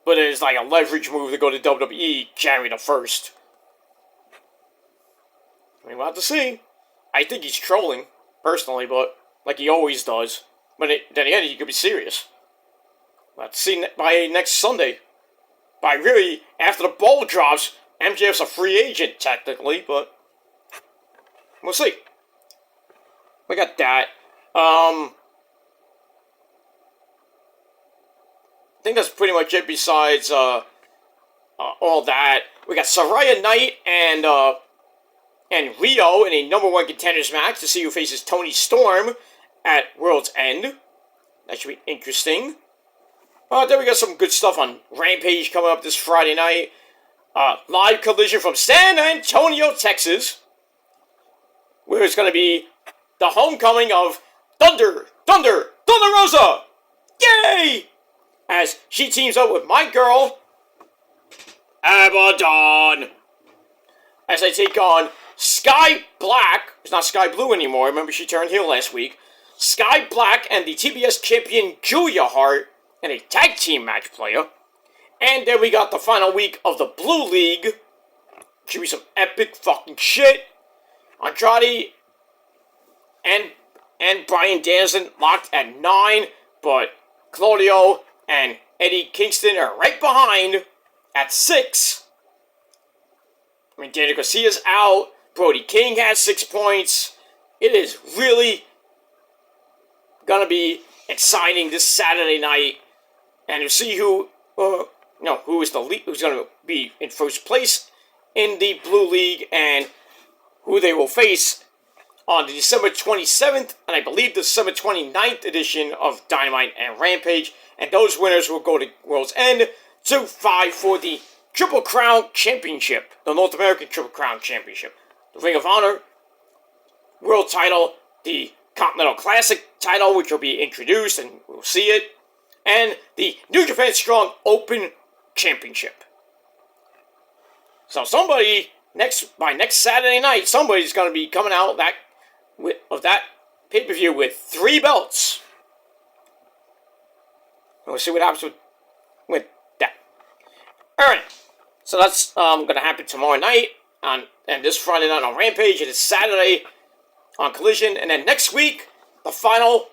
but it's like a leverage move to go to WWE January the 1st. I mean, we'll have to see. I think he's trolling, personally, but like he always does. But then again, he could be serious. We'll have to see by next Sunday. By really, after the ball drops, MJF's a free agent, technically, but we'll see. We got that. I think that's pretty much it besides all that. We got Saraya Knight and Rio in a number 1 contenders match to see who faces Toni Storm at World's End. That should be interesting. Then we got some good stuff on Rampage coming up this Friday night. Live Collision from San Antonio, Texas, where it's going to be the homecoming of Thunder Rosa! Yay! As she teams up with my girl, Abaddon, as they take on Sky Black. It's not Sky Blue anymore. Remember, she turned heel last week. Sky Black and the TBS champion Julia Hart in a tag team match player. And then we got the final week of the Blue League. Should be some epic fucking shit. Andrade and Bryan Danielson locked at 9, but Claudio and Eddie Kingston are right behind at 6. I mean, Daniel Garcia's out. Brody King has 6 points. It is really gonna be exciting this Saturday night, and to see who is the lead, who's gonna be in first place in the Blue League, and who they will face on the December 27th, and I believe the December 29th edition of Dynamite and Rampage, and those winners will go to World's End to fight for the Triple Crown Championship, the North American Triple Crown Championship, the Ring of Honor World Title, the Continental Classic title, which will be introduced, and we'll see it, and the New Japan Strong Open Championship. So somebody, by next Saturday night, somebody's going to be coming out of that pay-per-view with 3 belts. We'll see what happens with that. Alright, so that's going to happen tomorrow night, and this Friday night on Rampage, and it's Saturday on Collision, and then next week, the final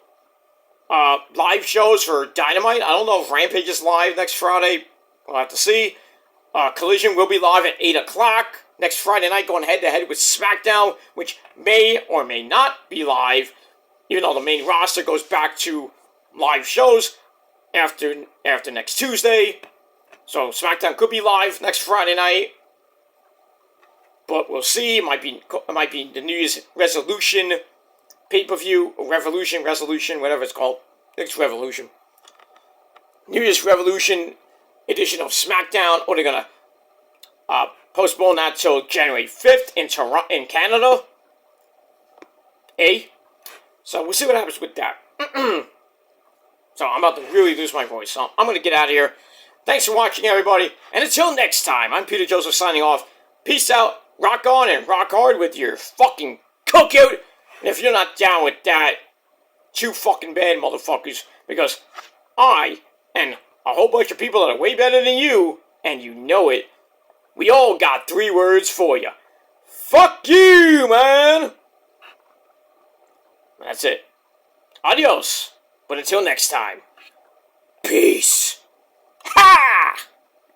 live shows for Dynamite. I don't know if Rampage is live next Friday. We'll have to see. Collision will be live at 8 o'clock next Friday night, going head-to-head with SmackDown, which may or may not be live, even though the main roster goes back to live shows after next Tuesday. So SmackDown could be live next Friday night, but we'll see. It might be the New Year's Resolution pay-per-view, Revolution, whatever it's called. I think it's Revolution. New Year's Revolution edition of SmackDown, or they're gonna postpone that till January 5th in Canada. So we'll see what happens with that. So I'm about to really lose my voice, so I'm gonna get out of here. Thanks for watching, everybody, and until next time, I'm Peter Joseph signing off. Peace out, rock on and rock hard with your fucking cookout. And if you're not down with that, too fucking bad, motherfuckers, because I and a whole bunch of people that are way better than you, and you know it, we all got 3 words for you. Fuck you, man! That's it. Adios. But until next time, peace. Ha!